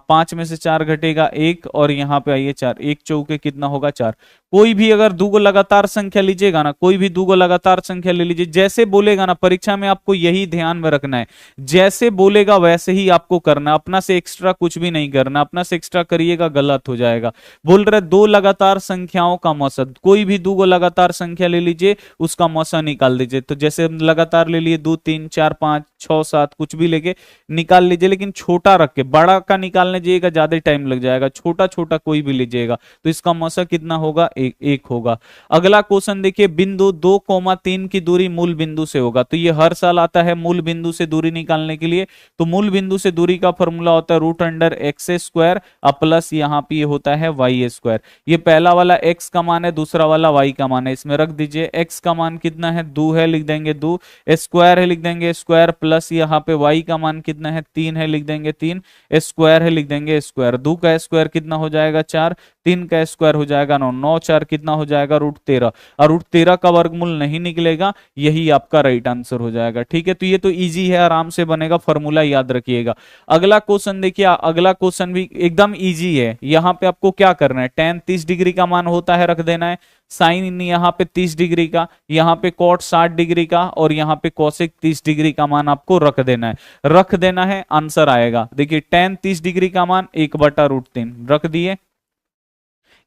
5 में से 4 घटेगा 1, और यहाँ पे आइए 4, 1 चौके कितना होगा 4। कोई भी अगर दो लगातार संख्या लीजिएगा ना, कोई भी दो लगातार संख्या ले लीजिए, जैसे बोलेगा ना परीक्षा में आपको यही ध्यान में रखना है, जैसे बोलेगा वैसे ही आपको करना, अपना से एक्स्ट्रा कुछ भी नहीं करना, अपना से एक्स्ट्रा करिएगा गलत हो जाएगा। बोल रहे दो लगातार संख्याओं का मौसा, कोई भी दो लगातार संख्या ले लीजिए, उसका मौसा निकाल दीजिए। तो जैसे लगातार ले लिए 2 3 4 5 6 7 कुछ भी लेके निकाल लीजिए, लेकिन छोटा रख के, बड़ा का निकालने जाइएगा ज्यादा टाइम लग जाएगा, छोटा छोटा कोई भी लीजिएगा। तो इसका मौसा कितना होगा, एक होगा। अगला क्वेश्चन देखिए, बिंदु 2,3 की दूरी मूल बिंदु से होगा। तो ये हर साल आता है मूल बिंदु से दूरी निकालने के लिए। तो मूल बिंदु से दूरी का फॉर्मूला होता है √x² प्लस यहाँ पे होता है y²। ये पहला वाला x का मान है, दूसरा वाला y का मान है, इसमें रख दीजिए। x का मान कितना है 2 है, लिख देंगे 2, स्क्वायर है लिख देंगे स्क्वायर, प्लस यहाँ पे y का मान कितना है 3 है, लिख देंगे 3, स्क्वायर है लिख देंगे स्क्वायर। 2 का स्क्वायर कितना हो जाएगा 4, 3 का स्क्वायर हो जाएगा 9, 9 4 कितना हो जाएगा √13, और √13 का वर्गमूल नहीं निकलेगा, यही आपका राइट आंसर हो जाएगा। ठीक है, तो ये तो इजी है, आराम से बनेगा, फॉर्मूला याद रखिएगा। अगला क्वेश्चन देखिए, अगला क्वेश्चन भी एकदम इजी है। यहाँ पे आपको क्या करना है, tan 30 डिग्री का मान होता है रख देना है, साइन यहाँ पे 30 डिग्री का, यहाँ पे कॉट 60 डिग्री का, और यहाँ पे कोसेक 30 डिग्री का मान आपको रख देना है, रख देना है, आंसर आएगा। देखिए tan 30 डिग्री का मान 1/√3 रख दिए,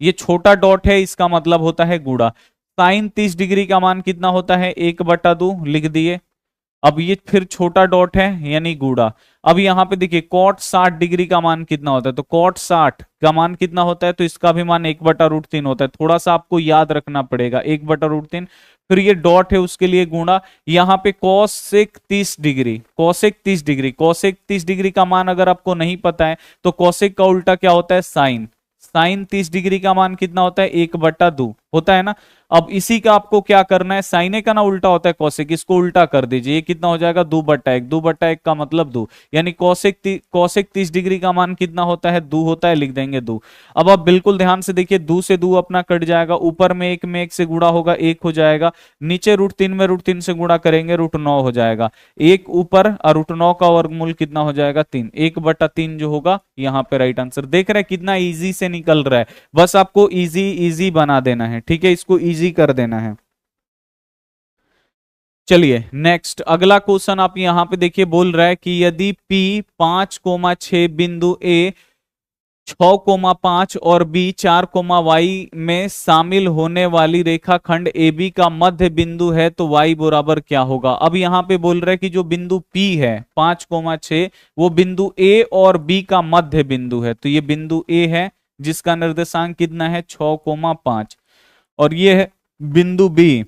ये छोटा डॉट है इसका मतलब होता है गुणा। साइन 30 डिग्री का मान कितना होता है 1/2 लिख दिए। अब ये फिर छोटा डॉट है यानी गुणा। अब यहाँ पे देखिए कॉट 60 डिग्री का मान कितना होता है, तो कॉट 60 का मान कितना होता है, तो इसका भी मान 1/√3 होता है। थोड़ा सा आपको याद रखना पड़ेगा, 1/√3, फिर ये डॉट है उसके लिए गुणा। यहाँ पे cosec 30 degree, cosec 30 degree, cosec 30 degree का मान अगर आपको नहीं पता है तो कोसेक का उल्टा क्या होता है साइन, साइन 30 डिग्री का मान कितना होता है 1/2, होता है ना। अब इसी का आपको क्या करना है, साइन ए का ना उल्टा होता है कौशिक, इसको उल्टा कर दीजिए। ये कितना हो जाएगा, 2/1, 2/1 का मतलब 2, यानी कौशिक 30 डिग्री का मान कितना होता है, 2 होता है, लिख देंगे 2। अब आप बिल्कुल ध्यान से देखिए, 2 से 2 अपना कट जाएगा, ऊपर में 1 से गुणा होगा, 1 हो जाएगा, नीचे √3 में √3 से गुणा करेंगे, √9 हो जाएगा, 1 ऊपर और √9 का वर्गमूल कितना हो जाएगा, 3, 1/3 जो होगा यहाँ पे राइट आंसर। देख रहे हैं कितना इजी से निकल रहा है, बस आपको इजी इजी बना देना है, ठीक है, इसको इजी कर देना है। चलिए नेक्स्ट अगला क्वेश्चन आप यहां पे देखिए, बोल रहा है कि यदि P 5,6 बिंदु A 6,5 और B 4,y में शामिल होने वाली रेखाखंड AB का मध्य बिंदु है तो y बराबर क्या होगा। अब यहाँ पे बोल रहे हैं कि जो बिंदु P है 5,6 वो बिंदु A और B का मध्य बिंदु है, तो ये बिंदु A है जिसका निर्देशांक कितना है 6,5, और ये है बिंदु B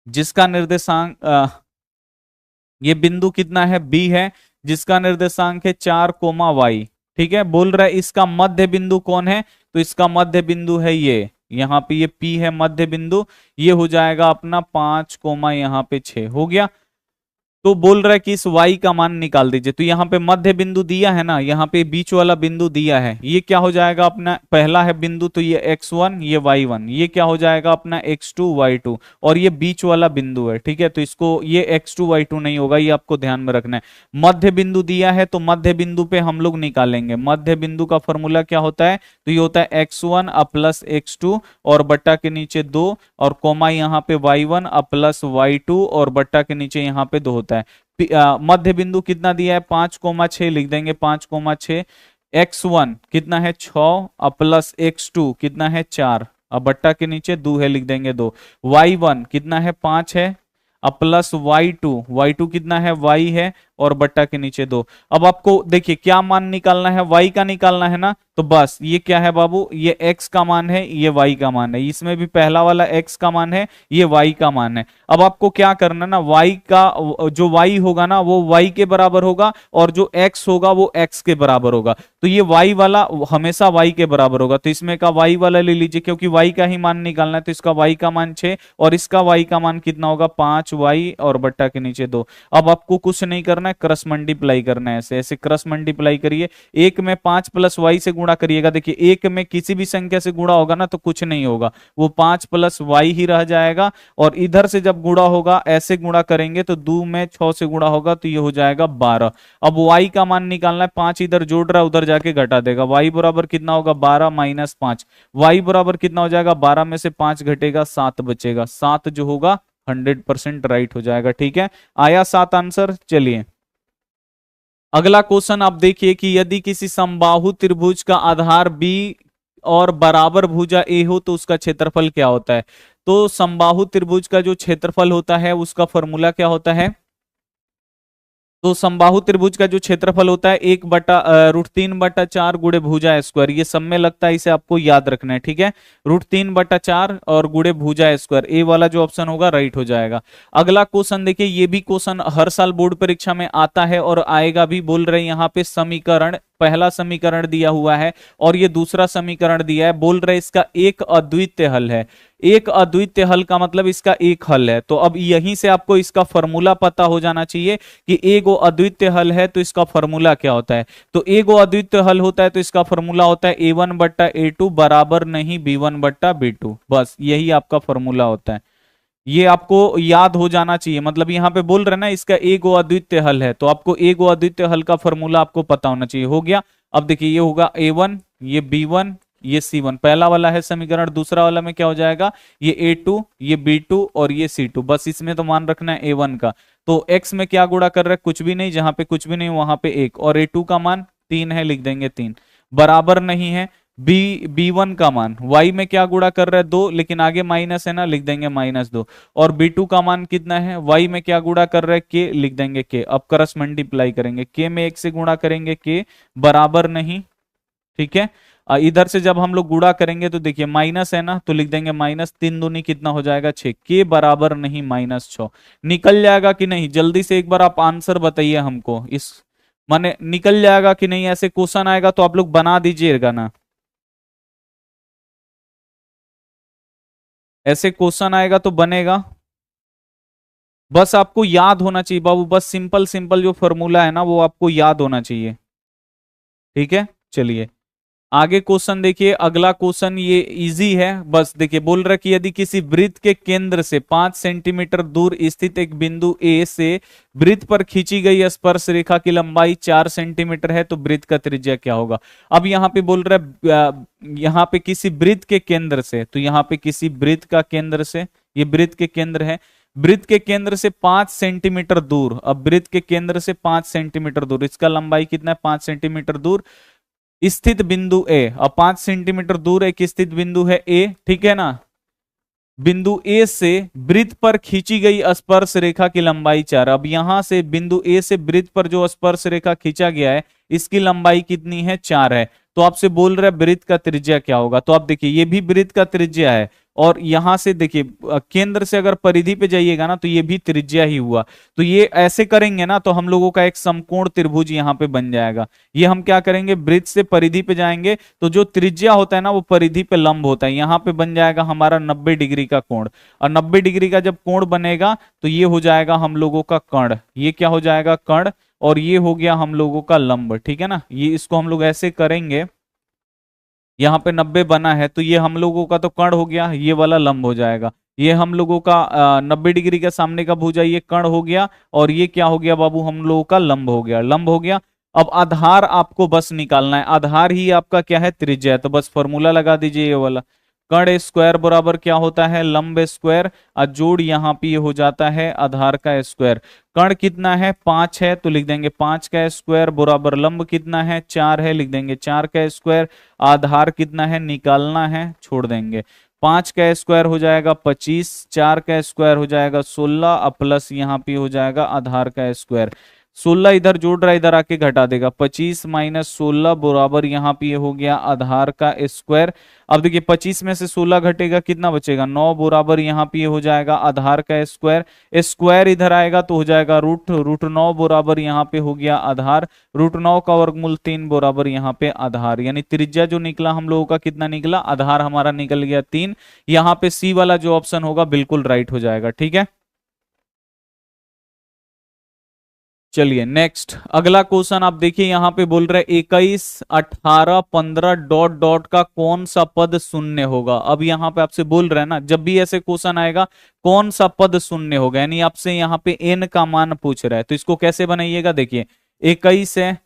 जिसका निर्देशांक ये बिंदु कितना है, बी है, जिसका निर्देशांक है 4,y। ठीक है, बोल रहा है इसका मध्य बिंदु कौन है, तो इसका मध्य बिंदु है ये, यहाँ पे ये P है मध्य बिंदु, ये हो जाएगा अपना 5, यहाँ पे 6 हो गया। तो बोल रहा है कि इस y का मान निकाल दीजिए, तो यहाँ पे मध्य बिंदु दिया है ना, यहाँ पे बीच वाला बिंदु दिया है, ये क्या हो जाएगा अपना, पहला है बिंदु तो ये x1 ये y1, ये क्या हो जाएगा अपना x2 y2, और ये बीच वाला बिंदु है, ठीक है, तो इसको ये x2 y2 नहीं होगा, ये आपको ध्यान में रखना है। मध्य बिंदु दिया है तो मध्य बिंदु पे हम लोग निकालेंगे, मध्य बिंदु का फॉर्मूला क्या होता है, तो ये होता है x1 प्लस x2 और बट्टा के नीचे 2 और कोमा यहाँ पे y1 प्लस y2 और बट्टा के नीचे यहाँ पे 2 होता है। मध्य बिंदु कितना दिया है 5,6 लिख देंगे, 5,6, x1 कितना है 6 प्लस x2 कितना है 4, अब बट्टा के नीचे 2 है लिख देंगे 2, y1 कितना है 5 है, अब प्लस y2 कितना है y है और बट्टा के नीचे 2। अब आपको देखिए क्या मान निकालना है, y का निकालना है ना, तो बस ये क्या है बाबू, ये x का मान है, ये y का मान है, इसमें भी पहला वाला x का मान है, ये y का मान है। अब आपको क्या करना ना, y का जो y होगा ना वो y के बराबर होगा और जो x होगा वो x के बराबर होगा, तो ये y वाला हमेशा y के बराबर होगा, तो इसमें का y वाला ले लीजिए क्योंकि y का ही मान निकालना है, तो इसका y का मान 6 और इसका y का मान कितना होगा 5y और बट्टा के नीचे 2। अब आपको कुछ नहीं करना है, क्रॉस मल्टीप्लाई करना है, ऐसे ऐसे क्रॉस मल्टीप्लाई करिए, एक में 5 प्लस y से गुणा करिएगा, देखिए एक में किसी भी संख्या से गुणा होगा ना तो कुछ नहीं होगा, वो 5 प्लस y ही रह जाएगा, और इधर से जब गुणा होगा ऐसे गुणा करेंगे तो 2 में 6 से गुणा होगा तो ये हो जाएगा 12। अब y का मान निकालना है, 5 इधर जोड़ रहा है उधर जाके घटा देगा, y बराबर कितना होगा 12 माइनस 5, y बराबर कितना हो जाएगा 12 में से 5 घटेगा 7 बचेगा, 7 जो होगा 100% राइट हो जाएगा। ठीक है, आया 7 आंसर। चलिए अगला क्वेश्चन आप देखिए कि यदि किसी समबाहु त्रिभुज का आधार बी और बराबर भुजा ए हो तो उसका क्षेत्रफल क्या होता है। तो समबाहु त्रिभुज का जो क्षेत्रफल होता है उसका फॉर्मूला क्या होता है, तो समबाहु त्रिभुज का जो क्षेत्रफल होता है 1/√3/4 गुणे भुजा स्क्वायर, ये सब में लगता है, इसे आपको याद रखना है। ठीक है, √3/4 और गुणे भुजा स्क्वायर, ए वाला जो ऑप्शन होगा राइट हो जाएगा। अगला क्वेश्चन देखिए, ये भी क्वेश्चन हर साल बोर्ड परीक्षा में आता है और आएगा भी। बोल रहे हैं यहाँ पे समीकरण, पहला समीकरण दिया हुआ है और ये दूसरा समीकरण दिया है, बोल रहे इसका एक अद्वितीय हल है। एक अद्वितीय हल का मतलब इसका एक हल है, तो अब यहीं से आपको इसका फॉर्मूला पता हो जाना चाहिए कि एगो अद्वितीय हल है तो इसका फॉर्मूला क्या होता है। तो एगो अद्वितीय हल होता है तो इसका फॉर्मूला होता है a1/a2 बराबर नहीं b1/b2, बस यही आपका फॉर्मूला होता है, ये आपको याद हो जाना चाहिए। मतलब यहाँ पे बोल रहे ना इसका एगो अद्वितीय हल है तो आपको एगो अद्वितीय हल का फॉर्मूला आपको पता होना चाहिए। हो गया, अब देखिए ये होगा a1 ये b1 ये c1, पहला वाला है समीकरण, दूसरा वाला में क्या हो जाएगा ये a2 ये b2 और ये c2, बस इसमें तो मान रखना है a1 का, तो x में क्या गुणा कर रहा है कुछ भी नहीं, जहां पे कुछ भी नहीं वहां पे 1, और a2 का मान 3 है लिख देंगे 3, बराबर नहीं है b1 का मान, y में क्या गुणा कर रहा है 2, लेकिन आगे माइनस है ना लिख देंगे -2, और b2 का मान कितना है, y में क्या गुणा कर रहा है k लिख देंगे k। अब क्रॉस मल्टीप्लाई करेंगे, k में 1 से गुणा करेंगे k बराबर नहीं, ठीक है, इधर से जब हम लोग गुणा करेंगे तो देखिए माइनस है ना तो लिख देंगे -3 दूनी कितना हो जाएगा 6, के बराबर नहीं -6, निकल जाएगा कि नहीं, जल्दी से एक बार आप आंसर बताइए हमको, इस माने निकल जाएगा कि नहीं, ऐसे क्वेश्चन आएगा तो आप लोग बना दीजिएगा ना। ऐसे क्वेश्चन आएगा तो बनेगा। बस आपको याद होना चाहिए बाबू, बस सिंपल सिंपल जो फॉर्मूला है ना वो आपको याद होना चाहिए। ठीक है, चलिए आगे क्वेश्चन देखिए। अगला क्वेश्चन ये इजी है, बस देखिए बोल रहा है कि यदि किसी वृत्त के केंद्र से 5 सेंटीमीटर दूर स्थित एक बिंदु ए से वृत्त पर खींची गई स्पर्श रेखा की लंबाई 4 सेंटीमीटर है तो वृत्त का त्रिज्या क्या होगा। अब यहाँ पे बोल रहा है यहाँ पे किसी वृत्त के केंद्र से, तो यहाँ पे किसी वृत्त का केंद्र से, ये वृत्त के केंद्र है, वृत्त के केंद्र से 5 सेंटीमीटर दूर। अब वृत्त के केंद्र से 5 सेंटीमीटर दूर, इसका लंबाई कितना है 5 सेंटीमीटर दूर स्थित बिंदु ए। अब 5 सेंटीमीटर दूर एक स्थित बिंदु है ए, ठीक है ना। बिंदु ए से वृत्त पर खींची गई स्पर्श रेखा की लंबाई 4। अब यहां से बिंदु ए से वृत्त पर जो स्पर्श रेखा खींचा गया है इसकी लंबाई कितनी है 4 है। तो आपसे बोल रहा है वृत्त का त्रिज्या क्या होगा। तो आप देखिए ये भी वृत्त का त्रिज्या है, और यहां से देखिए केंद्र से अगर परिधि पे जाइएगा ना तो ये भी त्रिज्या ही हुआ। तो ये ऐसे करेंगे ना तो हम लोगों का एक समकोण त्रिभुज यहाँ पे बन जाएगा। ये हम क्या करेंगे, वृत्त से परिधि पे जाएंगे तो जो त्रिज्या होता है ना वो परिधि पे लंब होता है, यहाँ पे बन जाएगा हमारा 90 डिग्री का कोण। और 90 डिग्री का जब कोण बनेगा तो ये हो जाएगा हम लोगों का कर्ण, ये क्या हो जाएगा कर्ण, और ये हो गया हम लोगों का लंब। ठीक है ना, ये इसको हम लोग ऐसे करेंगे, यहाँ पे 90 बना है तो ये हम लोगों का तो कर्ण हो गया, ये वाला लंब हो जाएगा। ये हम लोगों का 90 डिग्री का सामने का भुजा ये कर्ण हो गया, और ये क्या हो गया बाबू हम लोगों का लंब हो गया, लंब हो गया। अब आधार आपको बस निकालना है, आधार ही आपका क्या है त्रिज्या है, तो बस फॉर्मूला लगा दीजिए ये वाला। कर्ण स्क्वायर बराबर क्या होता है लंब स्क्वायर, और जोड़ यहाँ पे ये हो जाता है आधार का स्क्वायर। कर्ण कितना है 5 है तो लिख देंगे 5 का स्क्वायर बराबर लंब कितना है 4 है, लिख देंगे 4 का स्क्वायर। आधार कितना है निकालना है, छोड़ देंगे। 5 का स्क्वायर हो जाएगा 25, 4 का स्क्वायर हो जाएगा 16, अब प्लस यहाँ पे हो जाएगा आधार का स्क्वायर। 16 इधर जोड़ रहा है, इधर आके घटा देगा, 25 माइनस 16 बराबर यहाँ पे हो गया आधार का स्क्वायर। अब देखिए 25 में से 16 घटेगा कितना बचेगा 9 बराबर यहाँ पे हो जाएगा आधार का स्क्वायर। स्क्वायर इधर आएगा तो हो जाएगा रूट, रूट 9 बराबर यहाँ पे हो गया आधार, रूट 9 का वर्गमूल 3 बराबर यहाँ पे आधार। यानी त्रिज्या जो निकला हम लोगों का कितना निकला, आधार हमारा निकल गया 3। यहाँ पे सी वाला जो ऑप्शन होगा बिल्कुल राइट हो जाएगा। ठीक है, चलिए नेक्स्ट अगला क्वेश्चन आप देखिए यहाँ पे बोल रहे 21, 18, 15 डॉट डॉट का कौन सा पद शून्य होगा। अब यहाँ पे आपसे बोल रहे हैं ना जब भी ऐसे क्वेश्चन आएगा कौन सा पद शून्य होगा, यानी आपसे यहाँ पे n का मान पूछ रहा है, तो इसको कैसे बनाइएगा। देखिए 21 है,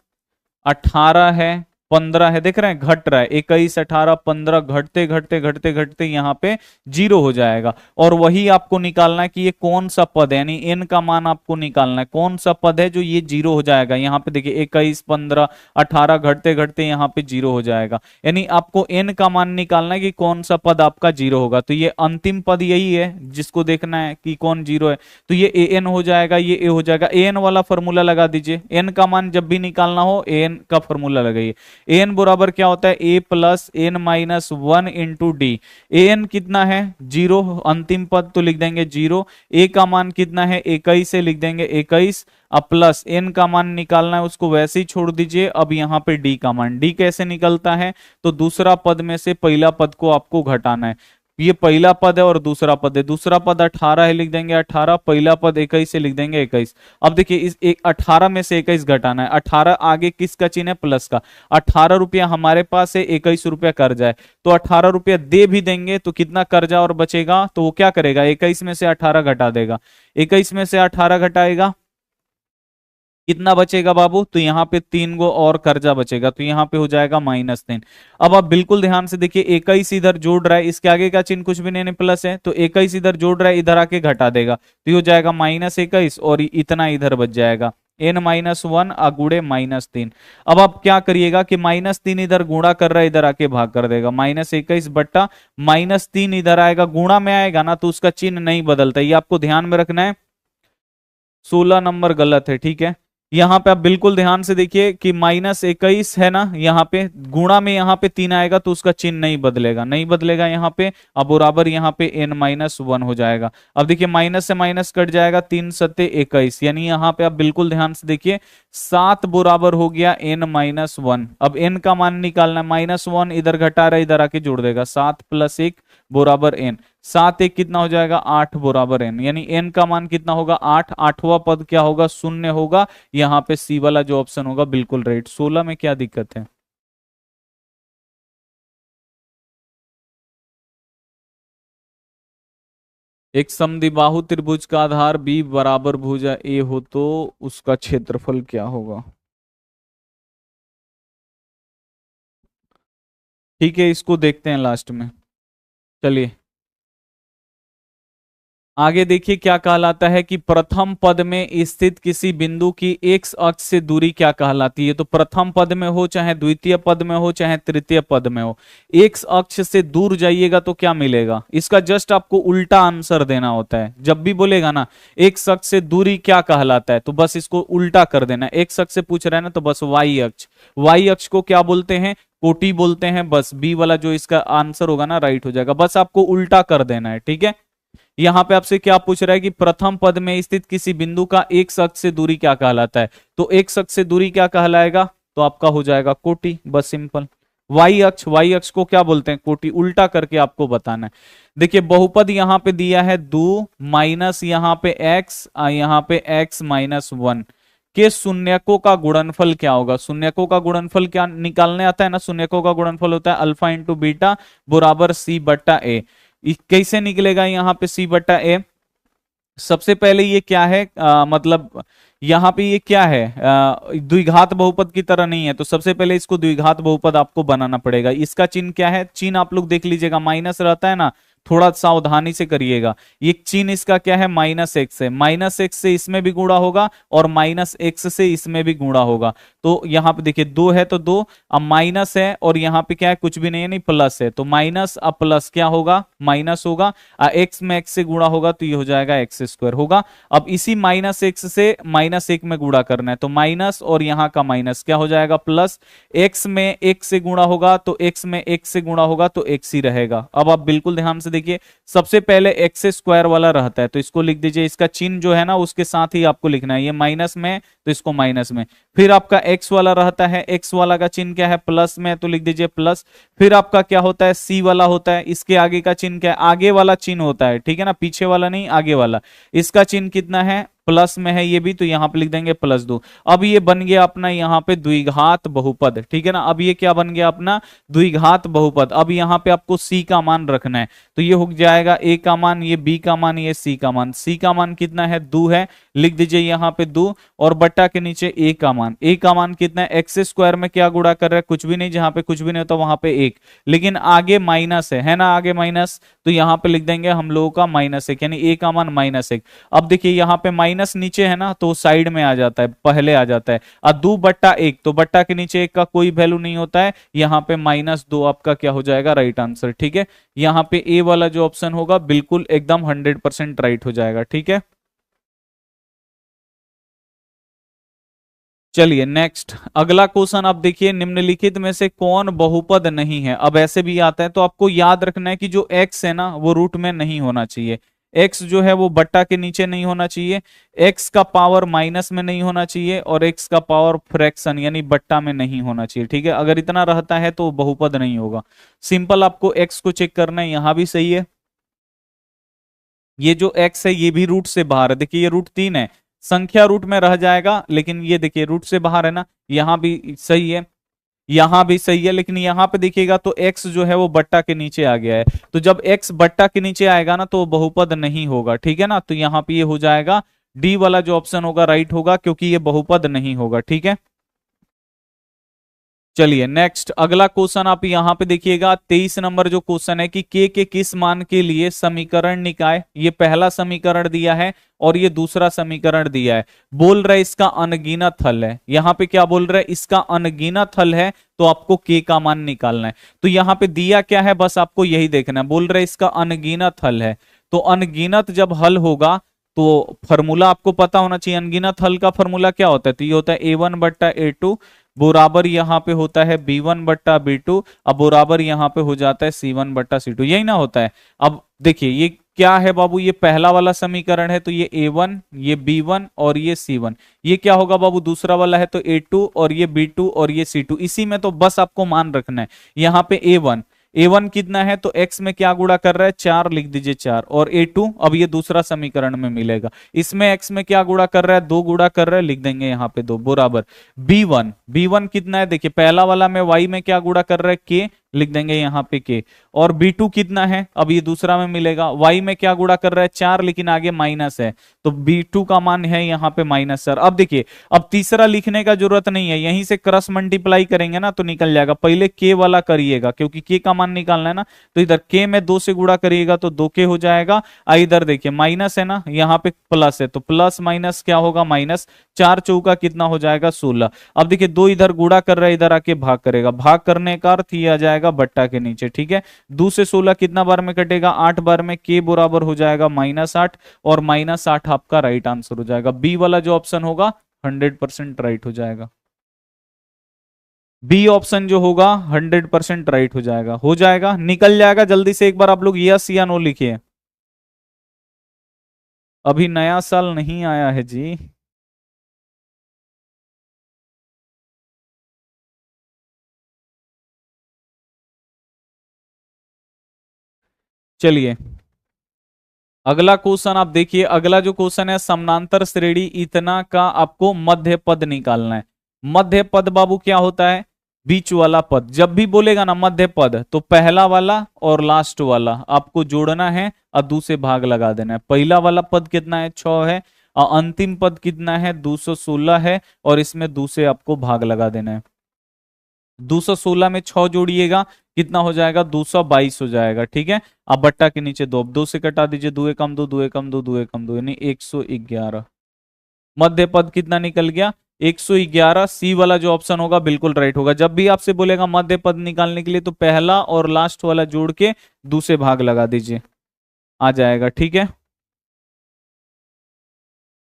18 है, 15 है, देख रहे हैं घट रहा है, 21, 18, 15 घटते घटते घटते घटते यहाँ पे 0 हो जाएगा। और वही आपको निकालना है कि ये कौन सा पद है, यानी n का मान आपको निकालना है कौन सा पद है जो ये 0 हो जाएगा। यहाँ पे देखिए 21, 15, 18 घटते घटते यहाँ पे 0 हो जाएगा, यानी आपको n का मान निकालना है कि कौन सा पद आपका 0 होगा। तो ये अंतिम पद यही है जिसको देखना है कि कौन 0 है, तो ये an हो जाएगा, ये a हो जाएगा। an वाला फॉर्मूला लगा दीजिए, n का मान जब भी निकालना हो an का फॉर्मूला लगाइए। an बराबर क्या होता है a plus n minus 1 into d. an कितना है 0, अंतिम पद तो लिख देंगे 0। a का मान कितना है 21 से लिख देंगे 21, अब प्लस n का मान निकालना है उसको वैसे ही छोड़ दीजिए। अब यहाँ पे d का मान, d कैसे निकलता है तो दूसरा पद में से पहला पद को आपको घटाना है। ये पहला पद है और दूसरा पद है, दूसरा पद 18 है लिख देंगे 18, पहला पद 21 से लिख देंगे 21। अब देखिए इस 18 में से 21 घटाना है, 18 आगे किसका चिन्ह है प्लस का, 18 रुपया हमारे पास है, 21 रुपया कर्जा है, तो 18 रुपया दे भी देंगे तो कितना कर्जा और बचेगा, तो वो क्या करेगा 21 में से 18 घटा देगा, 21 में से 18 घटाएगा कितना बचेगा बाबू, तो यहाँ पे 3 गो और कर्जा बचेगा, तो यहाँ पे हो जाएगा -3। अब आप बिल्कुल ध्यान से देखिए 21 इधर जोड़ रहा है, इसके आगे का चिन्ह कुछ भी नहीं प्लस है, तो 21 इधर जोड़ रहा है इधर आके घटा देगा, तो ये हो जाएगा -21 और इतना इधर बच जाएगा n-1 अगुड़े -3। अब आप क्या करिएगा कि -3 इधर गुणा कर रहा है इधर आके भाग कर देगा, -21 बट्टा -3 इधर आएगा, गुणा में आएगा ना तो उसका चिन्ह नहीं बदलता, ये आपको ध्यान में रखना है। 16 नंबर गलत है, ठीक है। यहाँ पे आप बिल्कुल ध्यान से देखिए कि -21 है ना, यहाँ पे गुणा में यहाँ पे 3 आएगा तो उसका चिन्ह नहीं बदलेगा, नहीं बदलेगा यहाँ पे, अब बराबर यहाँ पे n-1 हो जाएगा। अब देखिए माइनस से माइनस कट जाएगा, 3 सत्ते 21, यानी यहाँ पे आप बिल्कुल ध्यान से देखिए 7 बराबर हो गया n-1। अब n का मान निकालना है, -1 इधर घटा रहा है इधर आके जोड़ देगा, 7 + 1 बराबर n, सात एक कितना हो जाएगा 8 बराबर n, यानी n का मान कितना होगा 8। आठवां पद क्या होगा शून्य होगा। यहाँ पे सी वाला जो ऑप्शन होगा बिल्कुल राइट। 16 में क्या दिक्कत है। एक समद्विबाहु त्रिभुज का आधार b बराबर भुजा a हो तो उसका क्षेत्रफल क्या होगा। ठीक है, इसको देखते हैं लास्ट में। चलिए आगे देखिए क्या कहलाता है कि प्रथम पद में स्थित किसी बिंदु की एक्स अक्ष से दूरी क्या कहलाती है। तो प्रथम पद में हो चाहे द्वितीय पद में हो चाहे तृतीय पद में हो, एक्स अक्ष से दूर जाइएगा तो क्या मिलेगा। इसका जस्ट आपको उल्टा आंसर देना होता है। जब भी बोलेगा ना एक्स अक्ष से दूरी क्या कहलाता है तो बस इसको उल्टा कर देना। एक्स अक्ष से पूछ रहा है ना तो बस वाई अक्ष, वाई अक्ष को क्या बोलते हैं कोटि बोलते हैं। बस बी वाला जो इसका आंसर होगा ना राइट हो जाएगा। बस आपको उल्टा कर देना है, ठीक है। यहां पे आपसे क्या पूछ रहा है कि प्रथम पद में स्थित किसी बिंदु का एक अक्ष से दूरी क्या कहलाता है। तो एक अक्ष से दूरी क्या कहलाएगा तो आपका हो जाएगा कोटि, बस सिंपल। वाई अक्ष, वाई अक्ष को क्या बोलते हैं कोटि, उल्टा करके आपको बताना है। देखिए बहुपद यहां पे दिया है 2 माइनस यहाँ पे x, यहाँ पे x माइनस 1 के शून्यकों का गुणनफल क्या होगा। शून्यकों का गुणनफल क्या निकालने आता है ना, शून्यकों का गुणनफल होता है अल्फा इंटू बीटा बराबर सी बट्टा ए। कैसे निकलेगा यहाँ पे सी बट्टा ए। सबसे पहले ये क्या है मतलब यहाँ पे ये क्या है द्विघात बहुपद की तरह नहीं है। तो सबसे पहले इसको द्विघात बहुपद आपको बनाना पड़ेगा। इसका चिन्ह क्या है, चिन्ह आप लोग देख लीजिएगा, माइनस रहता है ना, थोड़ा सावधानी से करिएगा। ये चिन्ह इसका क्या है माइनस एक्स है। माइनस एक्स से इसमें भी गुणा होगा और माइनस एक्स से इसमें भी गुणा होगा। तो यहाँ पे देखिए 2 है तो 2, अब माइनस है और यहाँ पे क्या है कुछ भी नहीं है, नहीं प्लस है। तो माइनस अब प्लस क्या होगा माइनस होगा। एक्स में एक्स से गुणा होगा तो ये हो जाएगा एक्स स्क्वायर होगा। अब इसी माइनस एक्स से माइनस एक में गुणा करना है तो माइनस और यहाँ का माइनस क्या हो जाएगा प्लस। एक्स में एक से गुणा होगा तो एक्स में एक से गुणा होगा तो एक्स ही रहेगा। अब आप बिल्कुल ध्यान से देखिए, सबसे पहले एक्स स्क्वायर वाला रहता है तो इसको लिख दीजिए। इसका चिन्ह जो है ना उसके साथ ही आपको लिखना है, ये माइनस में तो इसको माइनस में। फिर आपका एक्स वाला रहता है, एक्स वाला का चिन्ह क्या है प्लस में तो लिख दीजिए प्लस। फिर आपका क्या होता है सी वाला होता है, इसके आगे का चिन्ह क्या है, आगे वाला चिन्ह होता है, ठीक है ना, पीछे वाला नहीं आगे वाला। इसका चिन्ह कितना है प्लस में है ये भी, तो यहां पे लिख देंगे +2। अब ये बन गया अपना यहाँ पे द्विघात बहुपद, ठीक है ना। अब ये क्या बन गया अपना द्विघात बहुपद। अब यहाँ पे आपको सी का मान रखना है तो ये हो जाएगा ए का मान, ये बी का मान, ये सी का मान। सी का मान कितना है 2 है, लिख दीजिए यहाँ पे 2 और बट्टा के नीचे ए का मान। ए का मान कितना है, एक्स स्क्वायर में क्या गुणा कर रहा है कुछ भी नहीं, जहां पे कुछ भी नहीं होता वहां पे 1, लेकिन आगे माइनस है ना, आगे माइनस तो यहाँ पे लिख देंगे हम लोगों का -1 यानी ए का मान -1। अब देखिए यहाँ पे माइनस नीचे है ना तो साइड में आ जाता है, पहले आ जाता है। अब 2/1 तो बट्टा के नीचे 1 का कोई वैल्यू नहीं होता है, यहाँ पे -2 आपका क्या हो जाएगा राइट आंसर, ठीक है। यहाँ पे ए वाला जो ऑप्शन होगा बिल्कुल एकदम 100% राइट हो जाएगा, ठीक है। चलिए नेक्स्ट अगला क्वेश्चन आप देखिए, निम्नलिखित में से कौन बहुपद नहीं है। अब ऐसे भी आता है तो आपको याद रखना है कि जो x है ना वो रूट में नहीं होना चाहिए, x जो है वो बट्टा के नीचे नहीं होना चाहिए, x का पावर माइनस में नहीं होना चाहिए और x का पावर फ्रैक्शन यानी बट्टा में नहीं होना चाहिए, ठीक है। अगर इतना रहता है तो बहुपद नहीं होगा। सिंपल आपको x को चेक करना है, यहां भी सही है। ये जो x है ये भी रूट से बाहर है, देखिए ये √3 है, संख्या रूट में रह जाएगा लेकिन ये देखिए रूट से बाहर है ना। यहां भी सही है, यहां भी सही है, लेकिन यहां पे देखिएगा तो x जो है वो बट्टा के नीचे आ गया है। तो जब x बट्टा के नीचे आएगा ना तो बहुपद नहीं होगा, ठीक है ना। तो यहां पे ये हो जाएगा डी वाला जो ऑप्शन होगा राइट होगा, क्योंकि ये बहुपद नहीं होगा, ठीक है। चलिए नेक्स्ट अगला क्वेश्चन आप यहां पे देखिएगा 23 नंबर जो क्वेश्चन है कि के किस मान के लिए समीकरण निकाय। ये पहला समीकरण दिया है और ये दूसरा समीकरण दिया है। बोल रहे इसका अनगिनत हल है, यहां पे क्या बोल रहे इसका अनगिनत हल है तो आपको के का मान निकालना है। तो यहां पे दिया क्या है बस आपको यही देखना है, बोल रहे इसका अनगिनत हल है। तो अनगिनत जब हल होगा तो फॉर्मूला आपको पता होना चाहिए। अनगिनत हल का फॉर्मूला क्या होता है, तो ये होता है a1/a2 बराबर यहाँ पे होता है b1/b2 अब बराबर यहाँ पे हो जाता है c1/c2, यही ना होता है। अब देखिए ये क्या है बाबू, ये पहला वाला समीकरण है तो ये a1 ये b1 और ये c1। ये क्या होगा बाबू दूसरा वाला है तो a2 और ये b2 और ये c2। इसी में तो बस आपको मान रखना है, यहाँ पे a1 A1 कितना है, तो x में क्या गुणा कर रहा है, 4, लिख दीजिए 4। और A2 अब ये दूसरा समीकरण में मिलेगा, इसमें x में क्या गुणा कर रहा है, 2 गुणा कर रहा है, लिख देंगे यहाँ पे 2 बराबर B1 कितना है, देखिए पहला वाला में y में क्या गुणा कर रहा है, k, लिख देंगे यहाँ पे k। और B2 कितना है, अब ये दूसरा में मिलेगा, y में क्या गुणा कर रहा है, 4, लेकिन आगे माइनस है, तो B2 का मान है यहाँ पे -4। अब देखिए, अब तीसरा लिखने का जरूरत नहीं है, यहीं से क्रॉस मल्टीप्लाई करेंगे ना तो निकल जाएगा। पहले k वाला करिएगा क्योंकि k का मान निकालना है ना, तो इधर k में 2 से गुणा करिएगा तो 2k हो जाएगा। इधर देखिए माइनस है ना, यहाँ पे प्लस है, तो प्लस माइनस क्या होगा, माइनस। 4 चौका कितना हो जाएगा, 16। अब देखिए 2 इधर गुणा कर रहा है, इधर आके भाग करेगा, भाग करने का अर्थ ये आ जाएगा बट्टा के नीचे, ठीक है। 2 से 16 कितना बार में कटेगा, 8 बार में, k बराबर हो जाएगा -8, और -8 आपका राइट आंसर हो जाएगा। बी वाला जो ऑप्शन होगा 100% राइट हो जाएगा। बी ऑप्शन जो होगा 100% राइट हो जाएगा, निकल जाएगा। जल्दी से एक बार आप लोग यस या नो लिखिए, अभी नया साल नहीं आया है जी। चलिए अगला क्वेश्चन आप देखिए, अगला जो क्वेश्चन है, समानांतर श्रेणी इतना का आपको मध्य पद निकालना है। मध्य पद बाबू क्या होता है, बीच वाला पद। जब भी बोलेगा ना मध्य पद, तो पहला वाला और लास्ट वाला आपको जोड़ना है और 2 से भाग लगा देना है। पहला वाला पद कितना है, 6 है, और अंतिम पद कितना है, 216 है, और इसमें 2 से आपको भाग लगा देना है। 216 में 6 जोड़िएगा, कितना हो जाएगा, 222 हो जाएगा, ठीक है। अब बट्टा के नीचे 2, अब 2 से कटा दीजिए, 2 एकम 2, 2 एकम 2, 2 एकम 2, यानी 111। मध्य पद कितना निकल गया, 111। सी वाला जो ऑप्शन होगा बिल्कुल राइट होगा। जब भी आपसे बोलेगा मध्य पद निकालने के लिए, तो पहला और लास्ट वाला जोड़ के 2 से भाग लगा दीजिए, आ जाएगा, ठीक है।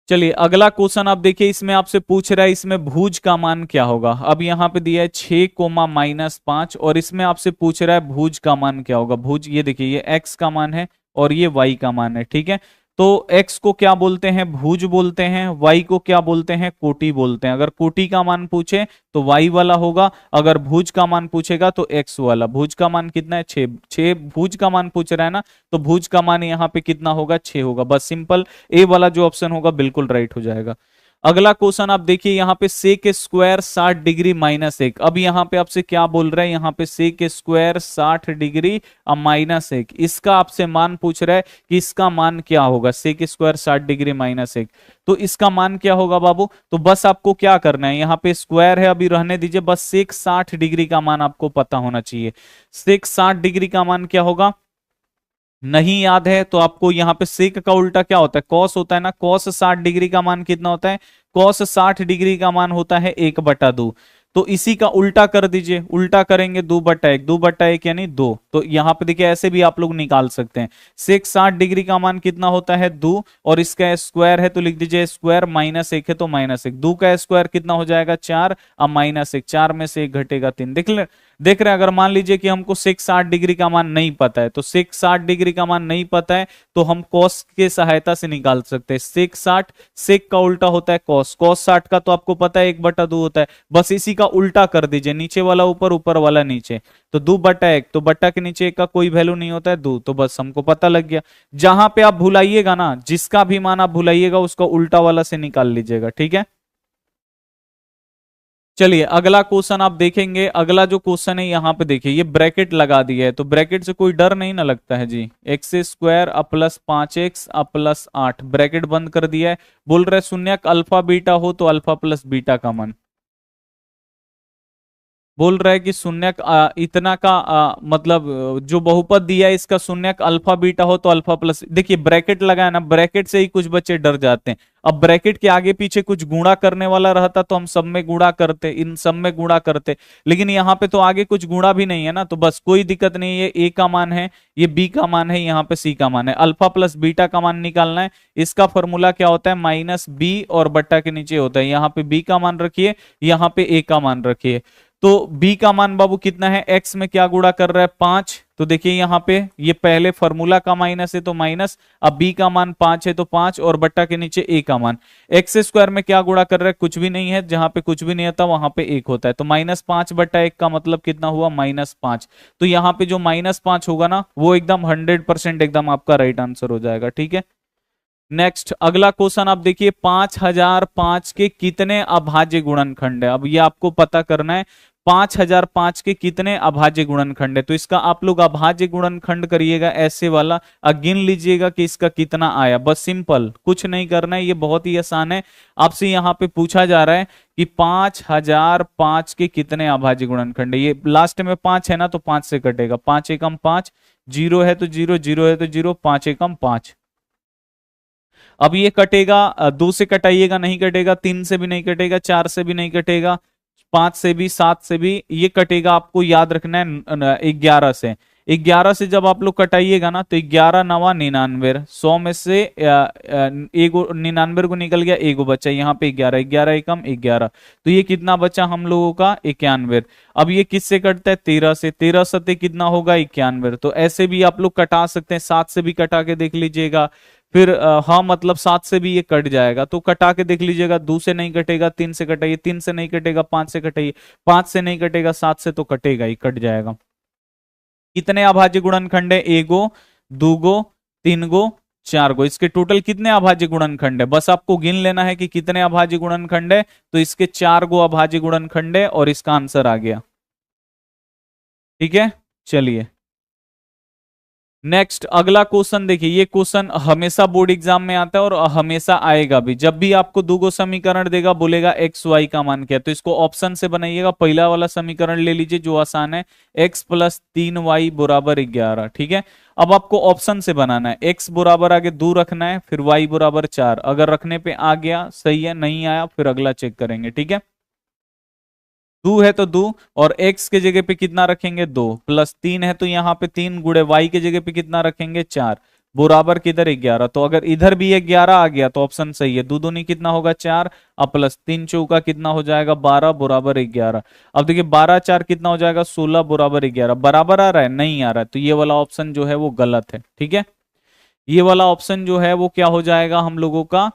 चलिए अगला क्वेश्चन आप देखिए, इसमें आपसे पूछ रहा है इसमें भुज का मान क्या होगा। अब यहाँ पे दिया है 6, -5, और इसमें आपसे पूछ रहा है भुज का मान क्या होगा। भुज ये देखिए, ये x का मान है और ये y का मान है, ठीक है। तो x को क्या बोलते हैं, भुज बोलते हैं, y को क्या बोलते हैं, कोटि बोलते हैं। अगर कोटि का मान पूछे तो y वाला होगा, अगर भुज का मान पूछेगा तो x वाला। भुज का मान कितना है, 6 भुज का मान पूछ रहा है ना, तो भुज का मान यहाँ पे कितना होगा, 6 होगा। बस सिंपल, ए वाला जो ऑप्शन होगा बिल्कुल राइट हो जाएगा। अगला क्वेश्चन आप देखिए, यहाँ पे सेक स्क्वायर 60 डिग्री -1। अब यहाँ पे आपसे क्या बोल रहा है, यहाँ पे सेक स्क्वायर 60 डिग्री और -1, इसका आपसे मान पूछ रहा है कि इसका मान क्या होगा। सेक स्क्वायर 60 डिग्री -1, तो इसका मान क्या होगा बाबू। तो बस आपको क्या करना है, यहाँ पे स्क्वायर है अभी रहने दीजिए, बस सेक 60 डिग्री का मान आपको पता होना चाहिए। सेक 60 डिग्री का मान क्या होगा, नहीं याद है तो आपको यहाँ पे सेक का उल्टा क्या होता है, कॉस होता है ना। कॉस 60 डिग्री का मान कितना होता है, कॉस 60 डिग्री का मान होता है 1/2। तो इसी का उल्टा कर दीजिए, उल्टा करेंगे 2/1, 2/1 यानी 2। तो यहाँ पे देखिए ऐसे भी आप लोग निकाल सकते हैं। सेक 60 डिग्री का मान कितना होता है, 2, और इसका स्क्वायर है तो लिख दीजिए स्क्वायर, -1 है तो -1। 2 का स्क्वायर कितना हो जाएगा, 4, और -1, 4 में से 1 घटेगा 3। देख रहे हैं, अगर मान लीजिए कि हमको सेक 60 डिग्री का मान नहीं पता है, तो सेक 60 डिग्री का मान नहीं पता है तो हम कॉस के सहायता से निकाल सकते हैं। सेक 60, सेक का उल्टा होता है कॉस, कॉस 60 का तो आपको पता है 1/2 होता है। बस इसी का उल्टा कर दीजिए, नीचे वाला ऊपर, ऊपर वाला नीचे, तो 2/1, तो बट्टा के नीचे 1 का कोई वैल्यू नहीं होता है, 2, तो बस हमको पता लग गया। जहां पे आप भुलाइएगा ना, जिसका भी मान आप भुलाइएगा उसका उल्टा वाला से निकाल लीजिएगा, ठीक है। चलिए अगला क्वेश्चन आप देखेंगे, अगला जो क्वेश्चन है यहाँ पे देखिए, ये ब्रैकेट लगा दिया है, तो ब्रैकेट से कोई डर नहीं ना लगता है जी। x² +5x +8, ब्रैकेट बंद कर दिया है। बोल रहे शून्यक अल्फा बीटा हो तो अल्फा प्लस बीटा का मान, बोल रहा है कि शून्यक इतना का मतलब जो बहुपद दिया है इसका शून्यक अल्फा बीटा हो तो अल्फा प्लस। देखिए ब्रैकेट लगा है ना, ब्रैकेट से ही कुछ बच्चे डर जाते हैं। अब ब्रैकेट के आगे पीछे कुछ गुणा करने वाला रहता तो हम सब में गुणा करते, इन सब में गुणा करते, लेकिन यहाँ पे तो आगे कुछ गुणा भी नहीं है ना, तो बस कोई दिक्कत नहीं है। ए का मान है, ये बी का मान है, यहाँ पे सी का मान है। अल्फा प्लस बीटा का मान निकालना है, इसका फॉर्मूला क्या होता है, -b और बट्टा के नीचे होता है। यहाँ पे बी का मान रखिए, यहाँ पे ए का मान रखिए। तो b का मान बाबू कितना है, x में क्या गुणा कर रहा है 5, तो देखिए यहाँ पे ये पहले फॉर्मूला का माइनस है तो माइनस, अब b का मान 5 है तो 5 और बट्टा के नीचे a का मान, एक्स स्क्वायर में क्या गुणा कर रहा है, कुछ भी नहीं है, जहां पे कुछ भी नहीं होता वहां पे 1 होता है, तो -5/1 का मतलब कितना हुआ -5। तो यहाँ पे जो -5 होगा ना वो एकदम 100% एकदम आपका राइट आंसर हो जाएगा। ठीक है, नेक्स्ट अगला क्वेश्चन आप देखिए, 5005 के कितने अभाज्य गुणनखंड है। अब ये आपको पता करना है 5005 के कितने अभाज्य गुणनखंड है, तो इसका आप लोग अभाज्य गुणनखंड करिएगा ऐसे वाला, गिन लीजिएगा कि इसका कितना आया, बस सिंपल कुछ नहीं करना है, ये बहुत ही आसान है। आपसे यहाँ पे पूछा जा रहा है कि 5005 के कितने अभाज्य गुणनखंड है, ये लास्ट में 5 है ना तो 5 से कटेगा, 5 एकम 5, 0 है तो 0, 0 है तो 0, 5 एकम 5। अब ये कटेगा, 2 से कटाइएगा नहीं कटेगा, 3 से भी नहीं कटेगा, 4 से भी नहीं कटेगा, 5 से भी, 7 से भी, ये कटेगा आपको याद रखना है 11 से। 11 से जब आप लोग कटाइएगा ना तो 11 नवा 99, 100 में से एगो 99 को निकल गया, एगो बचा यहाँ पे 11, 11 एकम 11, तो ये कितना बचा हम लोगों का 91। अब ये किससे कटता है 13 से, 13 सत्ते कितना होगा 91, तो ऐसे भी आप लोग कटा सकते हैं, 7 से भी कटा के देख लीजिएगा, फिर हाँ मतलब 7 से भी ये कट जाएगा, तो कटा के देख लीजिएगा, 2 से नहीं कटेगा, 3 से कटाइए, 3 से नहीं कटेगा, 5 से कटाइए, 5 से नहीं कटेगा, 7 से तो कटेगा ही, कट जाएगा। कितने अभाज्य गुणनखंड है, एगो, दूगो, तीन गो, 4 गो, इसके टोटल कितने अभाज्य गुणनखंड है, बस आपको गिन लेना है कि कितने अभाज्य गुणनखंड है, तो इसके 4 गो अभाज्य गुणनखंड है और इसका आंसर आ गया। ठीक है, चलिए नेक्स्ट अगला क्वेश्चन देखिए, ये क्वेश्चन हमेशा बोर्ड एग्जाम में आता है और हमेशा आएगा भी, जब भी आपको दो समीकरण देगा बोलेगा एक्स वाई का मान क्या है, तो इसको ऑप्शन से बनाइएगा। पहला वाला समीकरण ले लीजिए जो आसान है, x + 3y = 11। ठीक है, अब आपको ऑप्शन से बनाना है, x बराबर आगे 2 रखना है, फिर y = 4, अगर रखने पे आ गया सही है, नहीं आया फिर अगला चेक करेंगे। ठीक है, 2 है तो 2 और x के जगह पे कितना रखेंगे 2, प्लस 3 है तो यहाँ पे 3 गुणे y के जगह पे कितना रखेंगे 4, बराबर किधर 11, तो अगर इधर भी 11 आ गया तो ऑप्शन सही है, 2 दूनी कितना होगा 4, अब प्लस 3 चौका कितना हो जाएगा 12, बराबर 11। अब देखिए 12 4 कितना हो जाएगा 16, बराबर 11, बराबर आ रहा है नहीं आ रहा है, तो ये वाला ऑप्शन जो है वो गलत है। ठीक है, ये वाला ऑप्शन जो है वो क्या हो जाएगा हम लोगों का